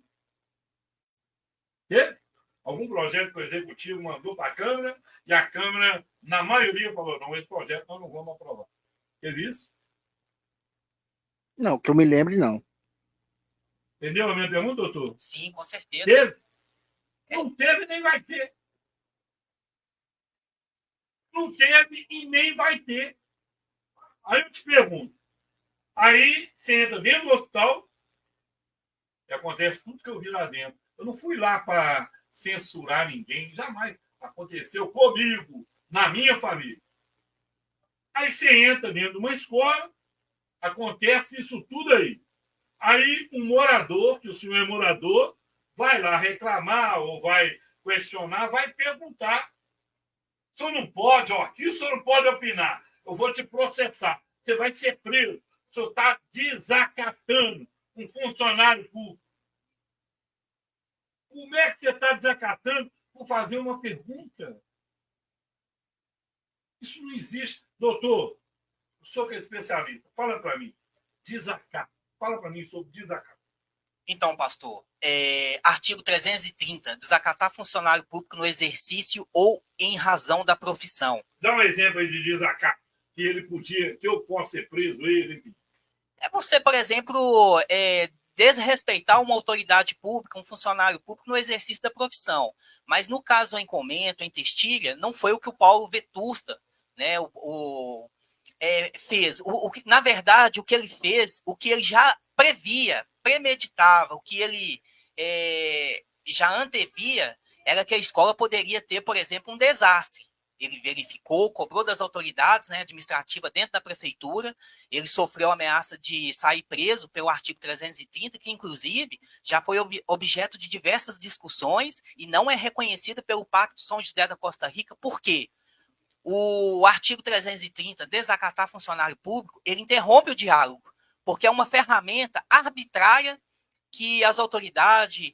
Tem? Algum projeto que o Executivo mandou para a Câmara e a Câmara, na maioria, falou: não, esse projeto nós não vamos aprovar. Teve isso? Não, que eu me lembre, não. Entendeu a minha pergunta, doutor? Sim, com certeza. Teve? Não teve nem vai ter. Não teve e nem vai ter. Aí eu te pergunto. Aí você entra dentro do hospital e acontece tudo que eu vi lá dentro. Eu não fui lá para censurar ninguém. Jamais aconteceu comigo, na minha família. Aí você entra dentro de uma escola, acontece isso tudo aí. Aí um morador, que o senhor é morador, vai lá reclamar ou vai questionar, vai perguntar. O senhor não pode, ó, aqui o senhor não pode opinar. Eu vou te processar. Você vai ser preso. O senhor está desacatando um funcionário público. Como é que você está desacatando por fazer uma pergunta? Isso não existe. Doutor, o senhor que é especialista, fala para mim. Desacato. Fala para mim sobre desacato. Então, pastor, artigo 330, desacatar funcionário público no exercício ou em razão da profissão. Dá um exemplo aí de desacato, que ele podia, que eu posso ser preso, ele, enfim. É você, por exemplo, desrespeitar uma autoridade pública, um funcionário público no exercício da profissão. Mas no caso em comento, em Testilha, não foi o que o Paulo Vetusta, né, fez. Na verdade, o que ele fez, o que ele já previa, premeditava, o que ele já antevia, era que a escola poderia ter, por exemplo, um desastre. Ele verificou, cobrou das autoridades, né, administrativas dentro da prefeitura, ele sofreu ameaça de sair preso pelo artigo 330, que inclusive já foi objeto de diversas discussões e não é reconhecido pelo Pacto São José da Costa Rica. Por quê? O artigo 330, desacatar funcionário público, ele interrompe o diálogo, porque é uma ferramenta arbitrária que as autoridades,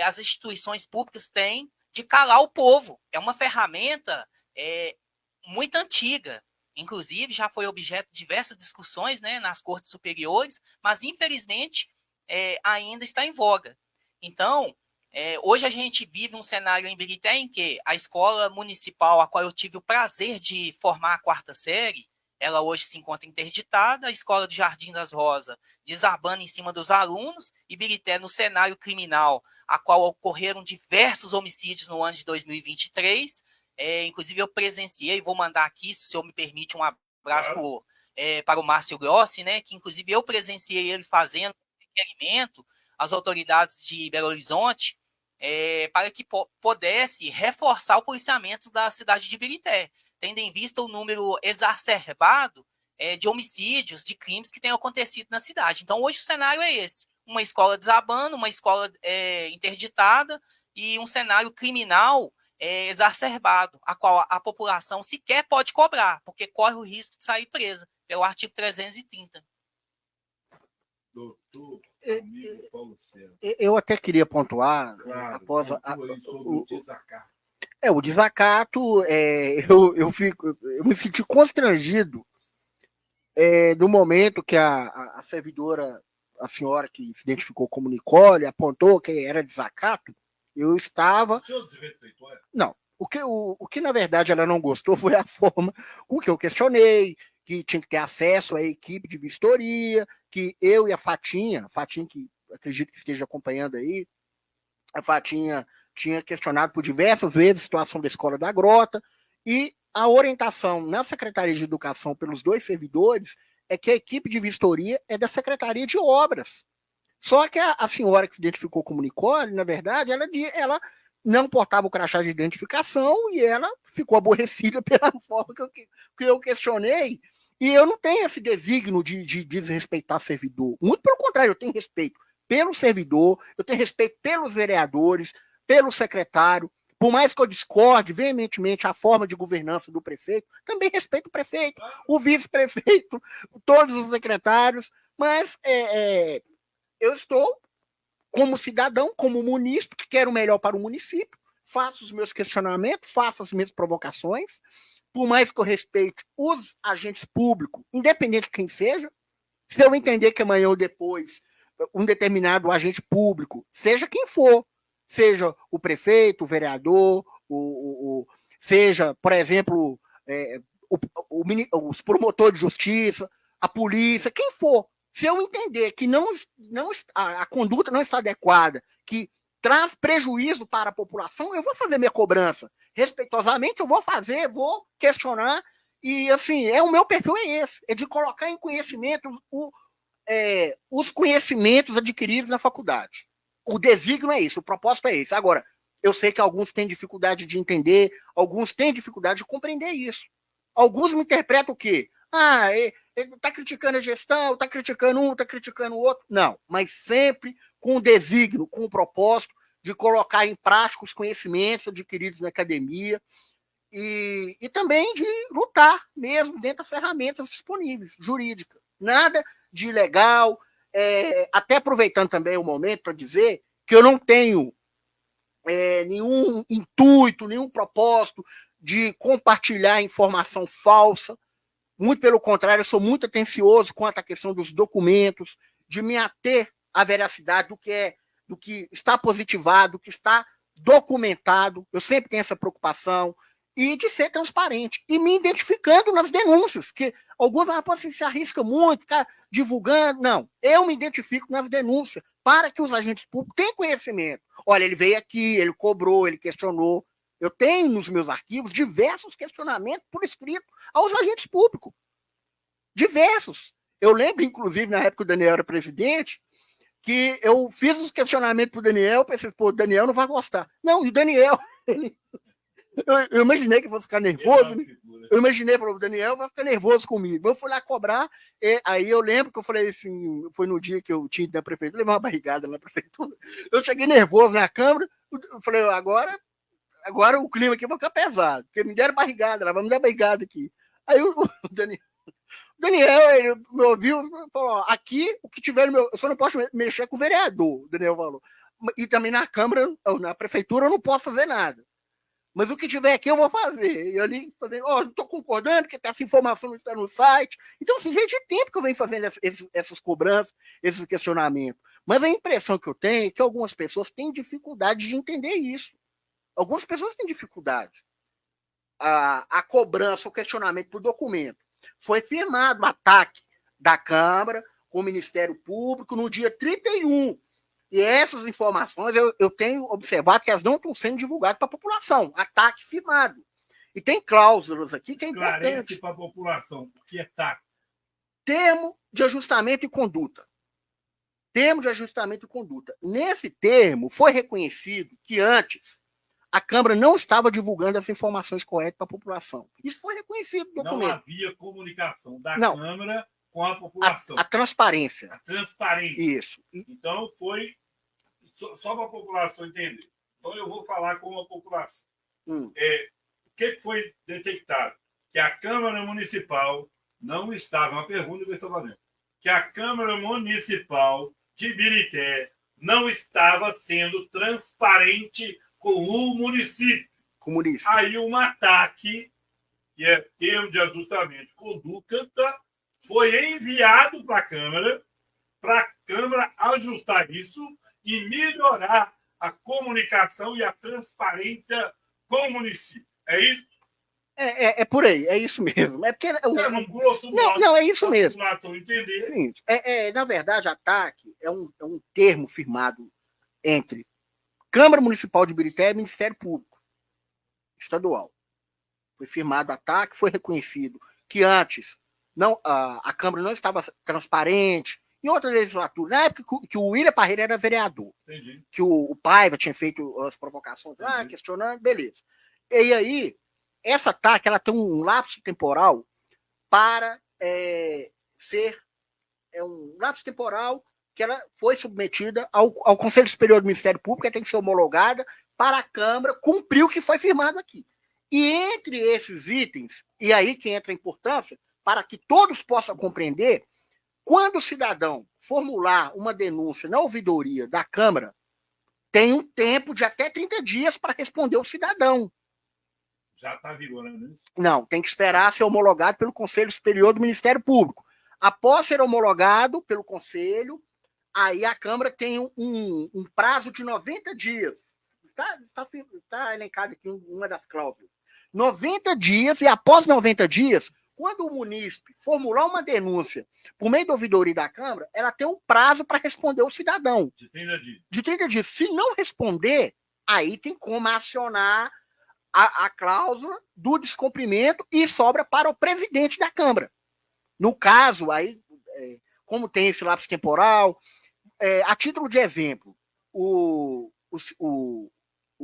as instituições públicas têm de calar o povo. É uma ferramenta muito antiga. Inclusive, já foi objeto de diversas discussões, né, nas cortes superiores, mas, infelizmente, ainda está em voga. Então, hoje a gente vive um cenário em Birité em que a escola municipal, a qual eu tive o prazer de formar a 4ª série, ela hoje se encontra interditada, a escola do Jardim das Rosas desabando em cima dos alunos, e Birité no cenário criminal, a qual ocorreram diversos homicídios no ano de 2023, inclusive eu presenciei, vou mandar aqui, se o senhor me permite, um abraço para o Márcio Grossi, né, que inclusive eu presenciei ele fazendo requerimento às autoridades de Belo Horizonte, para que pudesse reforçar o policiamento da cidade de Birité, tendo em vista o número exacerbado de homicídios, de crimes que têm acontecido na cidade. Então, hoje o cenário é esse: uma escola desabando, uma escola interditada e um cenário criminal exacerbado, a qual a população sequer pode cobrar, porque corre o risco de sair presa pelo artigo 330. Doutor, amigo Paulo César. Eu até queria pontuar, Claro, após o desacato. O desacato, eu me senti constrangido no momento que a servidora, a senhora que se identificou como Nicole, apontou que era desacato. Eu estava... O senhor desrespeitou ela? Não. O que, na verdade, ela não gostou foi a forma com que eu questionei, que tinha que ter acesso à equipe de vistoria, que eu e a Fatinha que acredito que esteja acompanhando aí, a Fatinha tinha questionado por diversas vezes a situação da Escola da Grota, e a orientação na Secretaria de Educação pelos 2 servidores é que a equipe de vistoria é da Secretaria de Obras. Só que a senhora que se identificou como Nicole, na verdade, ela não portava o crachá de identificação e ela ficou aborrecida pela forma que eu questionei. E eu não tenho esse desígnio de desrespeitar servidor. Muito pelo contrário, eu tenho respeito pelo servidor, eu tenho respeito pelos vereadores, pelo secretário. Por mais que eu discorde veementemente a forma de governança do prefeito, também respeito o prefeito, o vice-prefeito, todos os secretários, mas eu estou como cidadão, como munícipe, que quero o melhor para o município, faço os meus questionamentos, faço as minhas provocações, por mais que eu respeite os agentes públicos, independente de quem seja, se eu entender que amanhã ou depois um determinado agente público, seja quem for, seja o prefeito, o vereador, seja, por exemplo, os promotores de justiça, a polícia, quem for, se eu entender que a conduta não está adequada, que traz prejuízo para a população, eu vou fazer minha cobrança. Respeitosamente, eu vou fazer, vou questionar. E, assim, o meu perfil é esse, é de colocar em conhecimento os conhecimentos adquiridos na faculdade. O desígnio é isso, o propósito é esse. Agora, eu sei que alguns têm dificuldade de entender, alguns têm dificuldade de compreender isso. Alguns me interpretam o quê? Ele está criticando a gestão, está criticando um, está criticando o outro. Não, mas sempre com o desígnio, com o propósito de colocar em prática os conhecimentos adquiridos na academia e também de lutar mesmo dentro das ferramentas disponíveis, jurídicas. Nada de ilegal, até aproveitando também o momento para dizer que eu não tenho nenhum intuito, nenhum propósito de compartilhar informação falsa. Muito pelo contrário, eu sou muito atencioso quanto à questão dos documentos, de me ater à veracidade do que está positivado, do que está documentado. Eu sempre tenho essa preocupação e de ser transparente e me identificando nas denúncias, que alguns se arriscam muito, ficar divulgando. Não, eu me identifico nas denúncias para que os agentes públicos tenham conhecimento. Olha, ele veio aqui, ele cobrou, ele questionou. Eu tenho nos meus arquivos diversos questionamentos por escrito aos agentes públicos. Diversos. Eu lembro, inclusive, na época que o Daniel era presidente, que eu fiz os questionamentos para o Daniel, pensei, pô, o Daniel não vai gostar. Não, e o Daniel, eu imaginei que fosse ficar nervoso, né? Eu imaginei, falou, o Daniel vai ficar nervoso comigo. Eu fui lá cobrar, aí eu lembro que eu falei assim, foi no dia que eu tinha ido na prefeitura, levei uma barrigada na prefeitura. Eu cheguei nervoso na Câmara, eu falei, agora o clima aqui vai ficar pesado, porque me deram barrigada, vamos dar barrigada aqui. Aí o Daniel, ele me ouviu e falou, aqui, o que tiver no meu... Eu só não posso mexer com o vereador, o Daniel falou. E também na Câmara, na prefeitura, eu não posso fazer nada. Mas o que tiver aqui eu vou fazer. E eu ali, não estou concordando, porque essa informação não está no site. Então, assim, gente, de tempo que eu venho fazendo essas cobranças, esses questionamentos. Mas a impressão que eu tenho é que algumas pessoas têm dificuldade de entender isso. Algumas pessoas têm dificuldade. A cobrança, o questionamento por documento. Foi firmado o ataque da Câmara com o Ministério Público no dia 31. E essas informações eu tenho observado que elas não estão sendo divulgadas para a população. Ataque firmado. E tem cláusulas aqui que é importante. Para a população, porque é ataque. Termo de ajustamento e conduta. Termo de ajustamento e conduta. Nesse termo, foi reconhecido que antes a Câmara não estava divulgando as informações corretas para a população. Isso foi reconhecido no documento. Não havia comunicação da Câmara com a população. A transparência. A transparência. Isso. Então, foi só para a população entender. Então, eu vou falar com a população. O que foi detectado? Que a Câmara Municipal não estava, uma pergunta que eu estou fazendo, que a Câmara Municipal de Ibirité não estava sendo transparente com o município. Aí um ataque, que é termo de ajustamento de conduta, foi enviado para a Câmara ajustar isso e melhorar a comunicação e a transparência com o município. É isso? É por aí, é isso mesmo. É porque não, é isso mesmo. Entender. Na verdade, ataque é um termo firmado entre Câmara Municipal de Ibirité e Ministério Público Estadual. Foi firmado ataque, foi reconhecido que antes a Câmara não estava transparente, em outra legislatura, na época que o William Parreira era vereador, Entendi. que o Paiva tinha feito as provocações lá, questionando, beleza. E aí, essa TAC, ela tem um lapso temporal para ser um lapso temporal que ela foi submetida ao Conselho Superior do Ministério Público, que tem que ser homologada para a Câmara cumprir o que foi firmado aqui. E entre esses itens, e aí que entra a importância, para que todos possam compreender, quando o cidadão formular uma denúncia na ouvidoria da Câmara, tem um tempo de até 30 dias para responder o cidadão. Já está vigorando isso? Não, tem que esperar ser homologado pelo Conselho Superior do Ministério Público. Após ser homologado pelo Conselho, aí a Câmara tem um prazo de 90 dias. Está elencado aqui uma das cláusulas. 90 dias, e após 90 dias, quando o munícipe formular uma denúncia por meio da ouvidoria da Câmara, ela tem um prazo para responder o cidadão. De 30 dias. De 30 dias. Se não responder, aí tem como acionar a cláusula do descumprimento e sobra para o presidente da Câmara. No caso, aí, como tem esse lapso temporal, a título de exemplo, o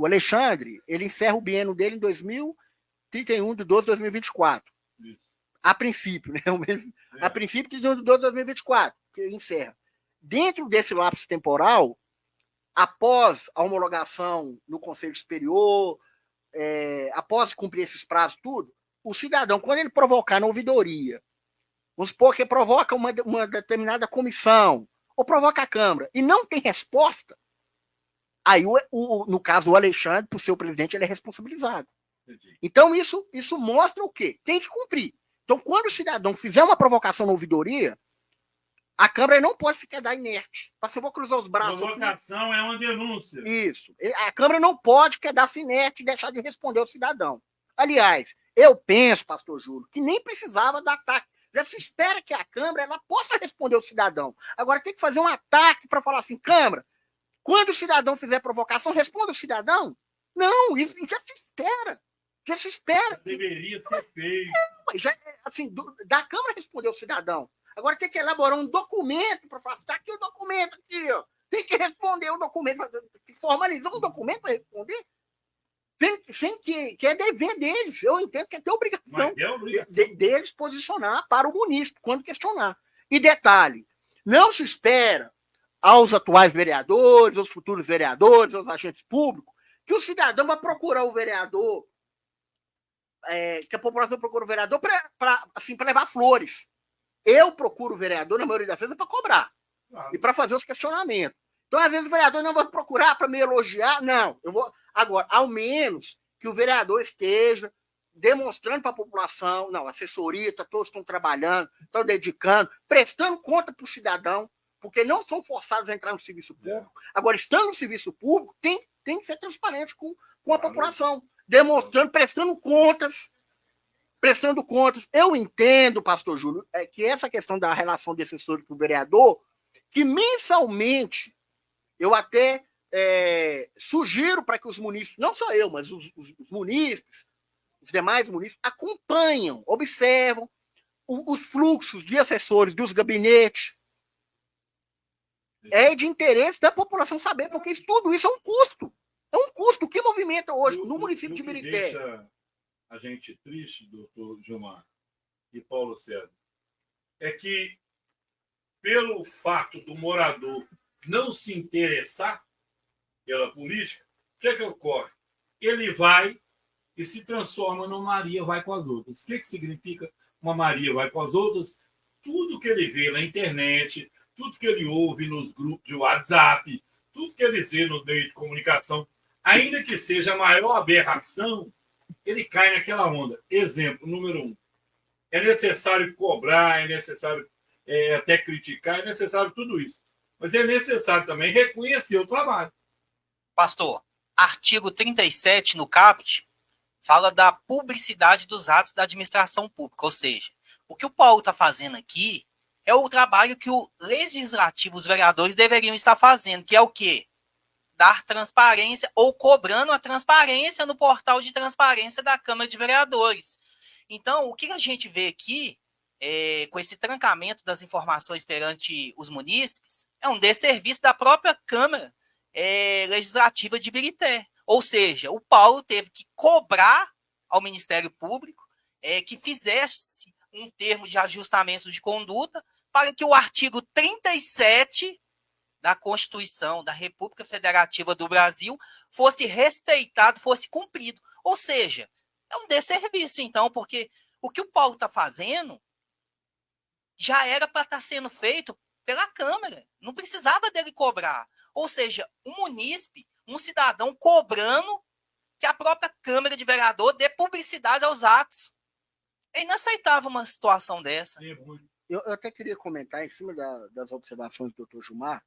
Alexandre, ele encerra o biênio dele em 31 de 12 de 2024. Isso. A princípio, né? A princípio, 31 de 12 de 2024, que encerra. Dentro desse lapso temporal, após a homologação no Conselho Superior, após cumprir esses prazos, tudo, o cidadão, quando ele provocar na ouvidoria, vamos supor que provoca uma determinada comissão, ou provoca a Câmara, e não tem resposta, aí, no caso, o Alexandre, por ser o presidente, ele é responsabilizado. Entendi. Então, isso mostra o quê? Tem que cumprir. Então, quando o cidadão fizer uma provocação na ouvidoria, a Câmara não pode se quedar inerte. Você vou cruzar os braços. Provocação é uma denúncia. Isso. A Câmara não pode quedar-se inerte e deixar de responder ao cidadão. Aliás, eu penso, pastor Júlio, que nem precisava da ataque. Já se espera que a Câmara ela possa responder ao cidadão. Agora tem que fazer um ataque para falar assim, Câmara, quando o cidadão fizer provocação, responda o cidadão. Não, isso já se espera. Já se espera. Deveria ser feito. Já, assim, da Câmara responder ao cidadão. Agora tem que elaborar um documento para falar, está aqui o documento, aqui, ó. Tem que responder o documento, formalizar um documento para responder, sem que é dever deles. Eu entendo que é ter obrigação, deles posicionar para o munícipe, quando questionar. E detalhe, não se espera aos atuais vereadores, aos futuros vereadores, aos agentes públicos, que o cidadão vai procurar o vereador, que a população procura o vereador para levar flores. Eu procuro o vereador, na maioria das vezes, para cobrar. Claro. E para fazer os questionamentos. Então, às vezes, o vereador não vai procurar para me elogiar. Não, eu vou. Agora, ao menos que o vereador esteja demonstrando para a população, não, a assessoria, todos estão trabalhando, estão dedicando, prestando conta para o cidadão, porque não são forçados a entrar no serviço público. Agora, estando no serviço público, tem que ser transparente com a população, demonstrando, prestando contas. Eu entendo, pastor Júlio, que essa questão da relação de assessor com o vereador, que mensalmente eu até sugiro para que os munícipes, não só eu, mas os munícipes, os demais munícipes, acompanham, observam os fluxos de assessores dos gabinetes. É de interesse da população saber, porque tudo isso é um custo. É um custo que movimenta hoje no município de Birité. Deixa a gente triste, doutor Gilmar e Paulo César, é que, pelo fato do morador não se interessar pela política, o que é que ocorre? Ele vai e se transforma numa Maria vai com as outras. O que significa uma Maria vai com as outras? Tudo que ele vê na internet, tudo que ele ouve nos grupos de WhatsApp, tudo que ele vê no meio de comunicação, ainda que seja a maior aberração, ele cai naquela onda. Exemplo número 1. É necessário cobrar, é necessário até criticar, é necessário tudo isso. Mas é necessário também reconhecer o trabalho. Pastor, artigo 37 no CAPT fala da publicidade dos atos da administração pública. Ou seja, o que o Paulo está fazendo aqui é o trabalho que o legislativo, os vereadores deveriam estar fazendo, que é o quê? Dar transparência ou cobrando a transparência no portal de transparência da Câmara de Vereadores. Então, o que a gente vê aqui com esse trancamento das informações perante os munícipes, é um desserviço da própria Câmara Legislativa de Ibirité. Ou seja, o Paulo teve que cobrar ao Ministério Público que fizesse um termo de ajustamento de conduta para que o artigo 37 da Constituição da República Federativa do Brasil fosse respeitado, fosse cumprido. Ou seja, é um desserviço, então, porque o que o Paulo está fazendo já era para estar sendo feito pela Câmara. Não precisava dele cobrar. Ou seja, um munícipe, um cidadão cobrando que a própria Câmara de Vereador dê publicidade aos atos. É inaceitável uma situação dessa. Eu até queria comentar, em cima das observações do Dr. Gilmar,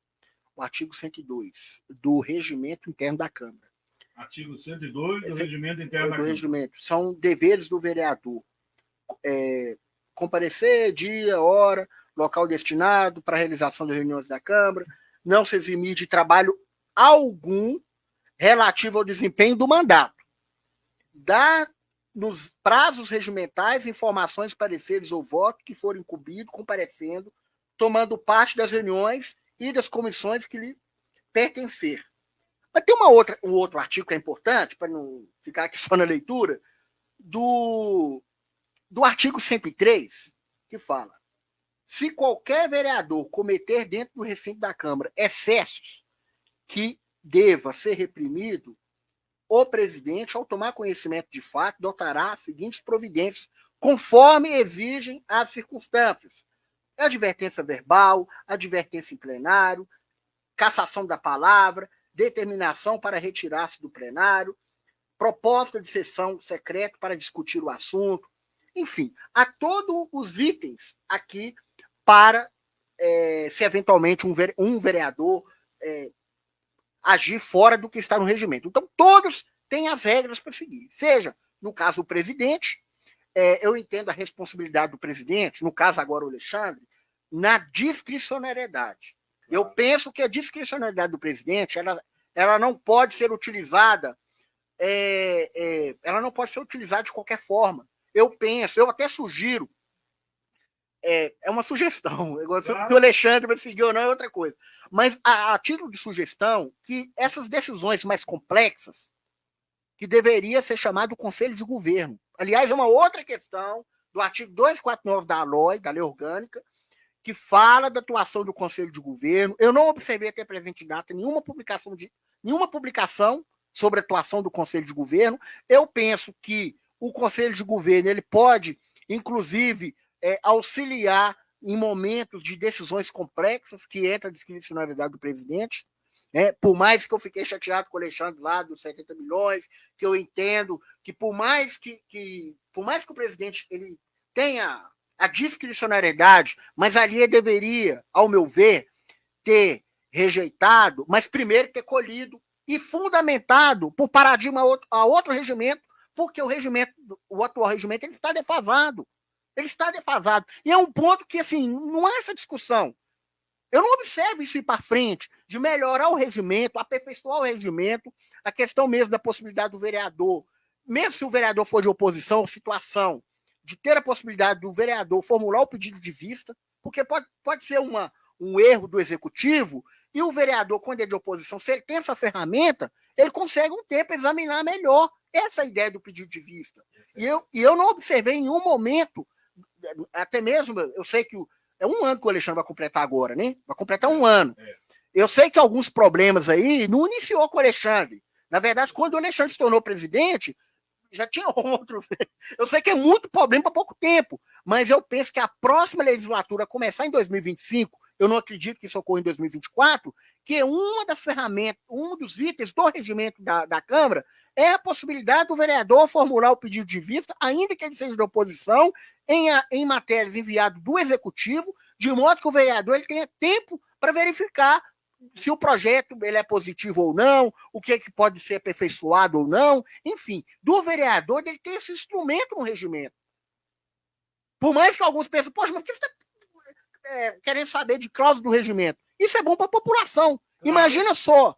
o artigo 102 do Regimento Interno da Câmara. Artigo 102 do Regimento Interno da Câmara. Regimento. São deveres do vereador. Comparecer, dia, hora, local destinado para a realização das reuniões da Câmara, não se eximir de trabalho algum relativo ao desempenho do mandato. Dar, nos prazos regimentais, informações, pareceres ou voto que forem incumbido, comparecendo, tomando parte das reuniões e das comissões que lhe pertencer. Mas tem um outro artigo que é importante, para não ficar aqui só na leitura, do artigo 103, que fala: se qualquer vereador cometer dentro do recinto da Câmara excessos que deva ser reprimido, o presidente, ao tomar conhecimento de fato, adotará as seguintes providências, conforme exigem as circunstâncias: advertência verbal, advertência em plenário, cassação da palavra, determinação para retirar-se do plenário, proposta de sessão secreta para discutir o assunto. Enfim, há todos os itens aqui para, se eventualmente um vereador agir fora do que está no regimento. Então, todos têm as regras para seguir. Seja, no caso, o presidente, eu entendo a responsabilidade do presidente, no caso agora o Alexandre, na discricionariedade. Eu penso que a discricionariedade do presidente, ela não pode ser utilizada, ela não pode ser utilizada de qualquer forma. Eu até sugiro, é uma sugestão, se o Alexandre vai seguir ou não é outra coisa, mas a título de sugestão, que essas decisões mais complexas, que deveria ser chamado Conselho de Governo. Aliás, é uma outra questão do artigo 249 da LOI, da Lei Orgânica, que fala da atuação do Conselho de Governo. Eu não observei até presente data nenhuma publicação sobre a atuação do Conselho de Governo. Eu penso que o Conselho de Governo ele pode, inclusive, auxiliar em momentos de decisões complexas, que entra a discricionariedade do presidente. Por mais que eu fiquei chateado com o Alexandre lá dos 70 milhões, que eu entendo que por mais que o presidente ele tenha a discricionariedade, mas ali ele deveria, ao meu ver, ter rejeitado, mas primeiro ter colhido e fundamentado por paradigma a outro regimento, porque o atual regimento ele está defasado. Ele está defasado. E é um ponto que, assim, não há essa discussão. Eu não observo isso ir para frente, de melhorar o regimento, aperfeiçoar o regimento, a questão mesmo da possibilidade do vereador, mesmo se o vereador for de oposição, situação de ter a possibilidade do vereador formular o pedido de vista, porque pode ser um erro do executivo, e o vereador, quando é de oposição, se ele tem essa ferramenta, ele consegue um tempo examinar melhor essa ideia do pedido de vista. E eu não observei em nenhum momento, até mesmo, eu sei que é um ano que o Alexandre vai completar agora, né? Vai completar um ano. Eu sei que alguns problemas aí não iniciou com o Alexandre. Na verdade, quando o Alexandre se tornou presidente, já tinha outros. Eu sei que é muito problema para pouco tempo, mas eu penso que a próxima legislatura começar em 2025, eu não acredito que isso ocorra em 2024, que uma das ferramentas, um dos itens do regimento da Câmara é a possibilidade do vereador formular o pedido de vista, ainda que ele seja de oposição, em matérias enviadas do Executivo, de modo que o vereador ele tenha tempo para verificar se o projeto ele é positivo ou não, o que pode ser aperfeiçoado ou não, enfim, do vereador ele tem esse instrumento no regimento. Por mais que alguns pensem, poxa, mas por que você está querendo saber de cláusula do regimento? Isso é bom para a população. Imagina só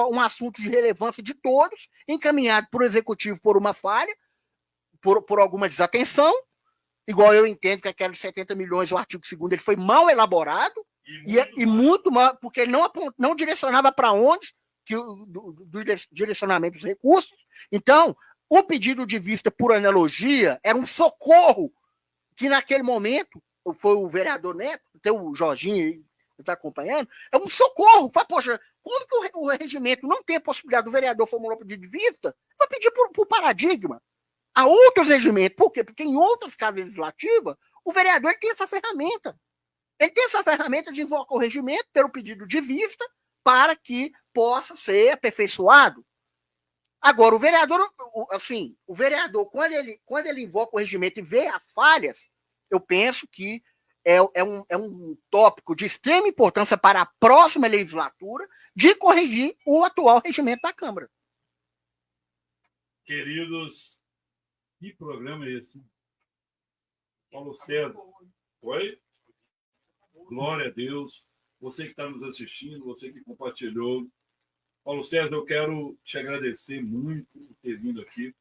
um assunto de relevância de todos, encaminhado por executivo por uma falha, por alguma desatenção, igual eu entendo que aqueles 70 milhões, o artigo 2º, ele foi mal elaborado, e muito mal, porque ele não direcionava para onde que do direcionamento dos recursos. Então, o pedido de vista, por analogia, era um socorro que, naquele momento, foi o vereador Neto, tem o Jorginho que está acompanhando, é um socorro. Fala, poxa, como que o regimento não tem a possibilidade do vereador formular um pedido de vista? Vai pedir por paradigma. Há outros regimentos. Por quê? Porque em outras casas legislativas, o vereador ele tem essa ferramenta. Ele tem essa ferramenta de invocar o regimento pelo pedido de vista para que possa ser aperfeiçoado. Agora, o vereador, quando ele invoca o regimento e vê as falhas, eu penso que é um tópico de extrema importância para a próxima legislatura de corrigir o atual regimento da Câmara. Queridos, que programa é esse? Paulo César. Oi? Glória a Deus. Você que está nos assistindo, você que compartilhou. Paulo César, eu quero te agradecer muito por ter vindo aqui.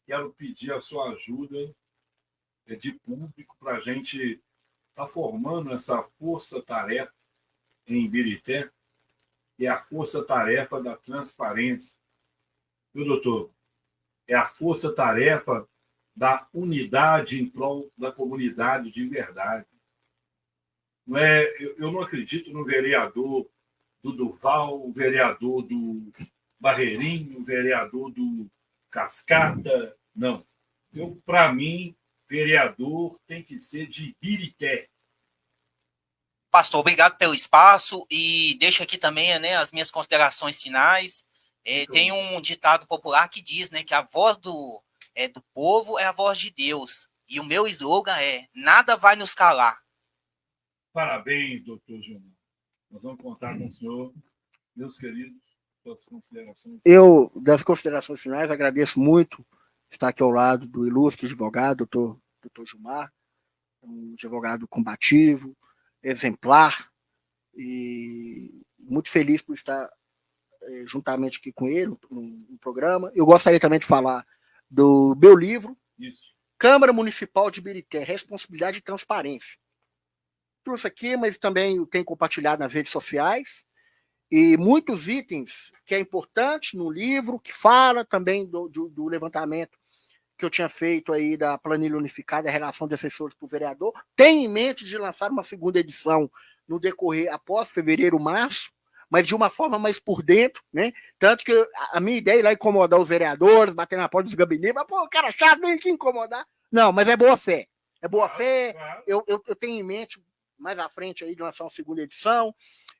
Quero pedir a sua ajuda de público para a gente estar formando essa força-tarefa em Ibirité, que é a força-tarefa da transparência. Viu, doutor? É a força-tarefa da unidade em prol da comunidade de verdade. Não é, eu não acredito no vereador do Duval, o vereador do Barreirinho, o vereador do Cascata. Não. Para mim, vereador tem que ser de Ibirité. Pastor, obrigado pelo espaço e deixo aqui também, né, as minhas considerações finais. Tem um ditado popular que diz, né, que a voz do povo é a voz de Deus. E o meu slogan é: nada vai nos calar. Parabéns, doutor Gilmar. Nós vamos contar com o senhor. Meus queridos, suas considerações. Eu, das considerações finais, agradeço muito estar aqui ao lado do ilustre advogado, doutor Gilmar, um advogado combativo, exemplar, e muito feliz por estar juntamente aqui com ele no programa. Eu gostaria também de falar do meu livro, Isso. Câmara Municipal de Ibirité, Responsabilidade e Transparência. Trouxe aqui, mas também tenho compartilhado nas redes sociais, e muitos itens que é importante no livro, que fala também do levantamento que eu tinha feito aí da planilha unificada, a relação de assessores para o vereador. Tenho em mente de lançar uma segunda edição no decorrer após fevereiro, março, mas de uma forma mais por dentro, né? Tanto que a minha ideia é ir lá incomodar os vereadores, bater na porta dos gabinetes, mas, pô, cara chato, vem aqui incomodar. Não, mas é boa fé. É boa fé. Claro. Eu tenho em mente, mais à frente, aí, de lançar uma segunda edição.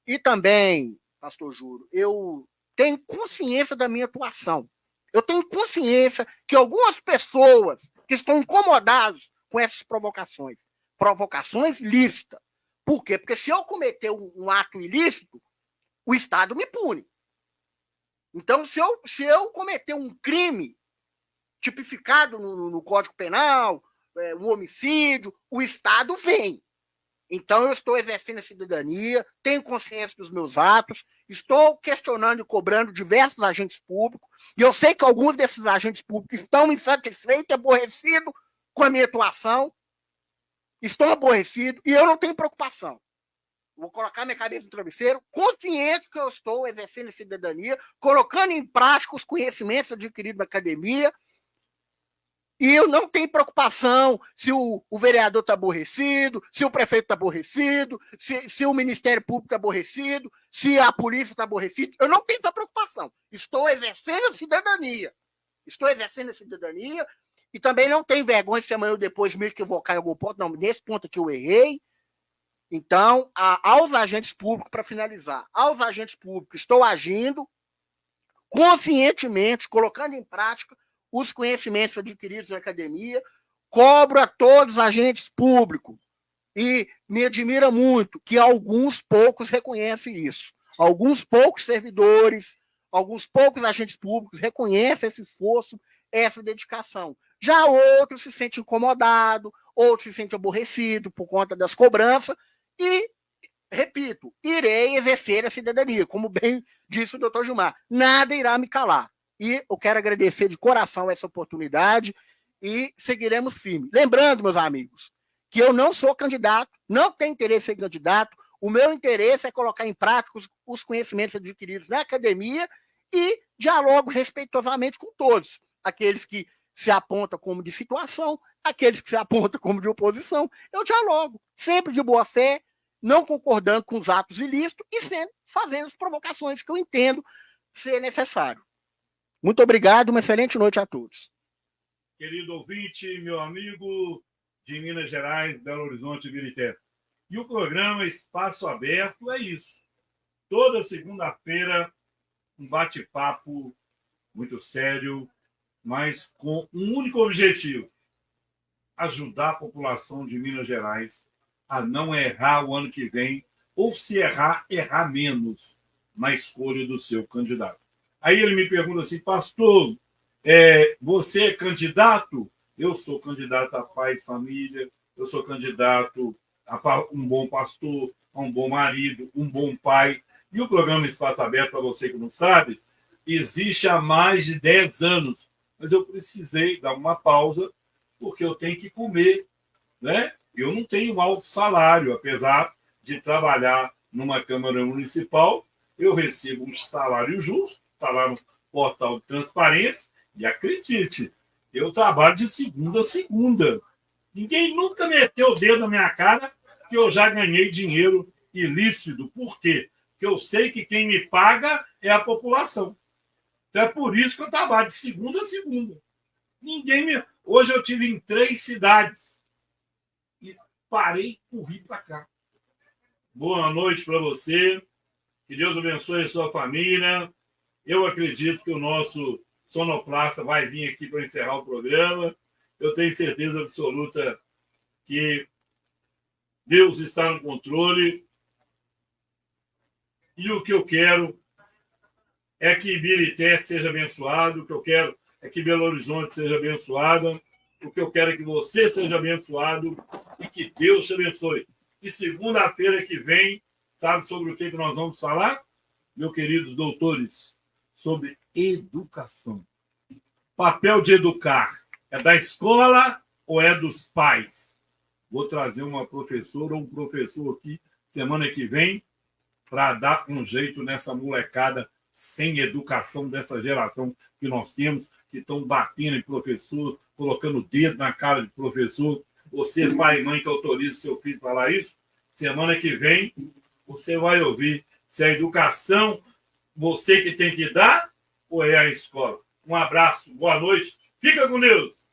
E também, pastor Júlio, eu tenho consciência da minha atuação. Eu tenho consciência que algumas pessoas que estão incomodadas com essas provocações lícitas. Por quê? Porque se eu cometer um ato ilícito, o Estado me pune. Então, se eu cometer um crime tipificado no Código Penal, um homicídio, o Estado vem. Então, eu estou exercendo a cidadania, tenho consciência dos meus atos, estou questionando e cobrando diversos agentes públicos, e eu sei que alguns desses agentes públicos estão insatisfeitos, aborrecidos com a minha atuação, estão aborrecidos, e eu não tenho preocupação. Vou colocar minha cabeça no travesseiro, consciente que eu estou exercendo a cidadania, colocando em prática os conhecimentos adquiridos na academia, e eu não tenho preocupação se o vereador está aborrecido, se o prefeito está aborrecido, se o Ministério Público está aborrecido, se a polícia está aborrecida. Eu não tenho essa preocupação. Estou exercendo a cidadania. E também não tenho vergonha se amanhã ou depois me equivocar em algum ponto. Não, nesse ponto aqui eu errei. Então, aos agentes públicos, para finalizar, aos agentes públicos, estou agindo conscientemente, colocando em prática os conhecimentos adquiridos na academia, cobro a todos os agentes públicos, e me admira muito que alguns poucos reconhecem isso. Alguns poucos servidores, alguns poucos agentes públicos reconhecem esse esforço, essa dedicação. Já outros se sentem incomodados, outros se sentem aborrecidos por conta das cobranças, e, repito, irei exercer a cidadania, como bem disse o doutor Gilmar. Nada irá me calar. E eu quero agradecer de coração essa oportunidade e seguiremos firmes. Lembrando, meus amigos, que eu não sou candidato, não tenho interesse em ser candidato, o meu interesse é colocar em prática os conhecimentos adquiridos na academia e dialogo respeitosamente com todos, aqueles que se apontam como de situação, aqueles que se apontam como de oposição, eu dialogo, sempre de boa fé, não concordando com os atos ilícitos e fazendo as provocações que eu entendo ser necessário. Muito obrigado, uma excelente noite a todos. Querido ouvinte, meu amigo de Minas Gerais, Belo Horizonte e Birité. E o programa Espaço Aberto é isso. Toda segunda-feira, um bate-papo muito sério, mas com um único objetivo: ajudar a população de Minas Gerais a não errar o ano que vem, ou se errar, errar menos na escolha do seu candidato. Aí ele me pergunta assim: pastor, você é candidato? Eu sou candidato a pai de família, eu sou candidato a um bom pastor, a um bom marido, um bom pai. E o programa Espaço Aberto, para você que não sabe, existe há mais de 10 anos. Mas eu precisei dar uma pausa, porque eu tenho que comer, né? Eu não tenho alto salário, apesar de trabalhar numa Câmara Municipal, eu recebo um salário justo, está lá no portal de transparência, e acredite, eu trabalho de segunda a segunda. Ninguém nunca meteu o dedo na minha cara que eu já ganhei dinheiro ilícito. Por quê? Porque eu sei que quem me paga é a população. Então é por isso que eu trabalho de segunda a segunda. Ninguém me... Hoje eu estive em 3 cidades e parei e corri para cá. Boa noite para você. Que Deus abençoe a sua família. Eu acredito que o nosso sonoplasta vai vir aqui para encerrar o programa. Eu tenho certeza absoluta que Deus está no controle. E o que eu quero é que Ibirité seja abençoado. O que eu quero é que Belo Horizonte seja abençoada. O que eu quero é que você seja abençoado e que Deus te abençoe. E segunda-feira que vem, sabe sobre o que nós vamos falar? Meus queridos doutores, sobre educação. Papel de educar é da escola ou é dos pais? Vou trazer uma professora ou um professor aqui semana que vem para dar um jeito nessa molecada sem educação dessa geração que nós temos, que estão batendo em professor, colocando o dedo na cara de professor. Você, pai e mãe, que autoriza seu filho a falar isso, semana que vem você vai ouvir se a educação você que tem que dar ou é a escola. Um abraço, boa noite, fica com Deus!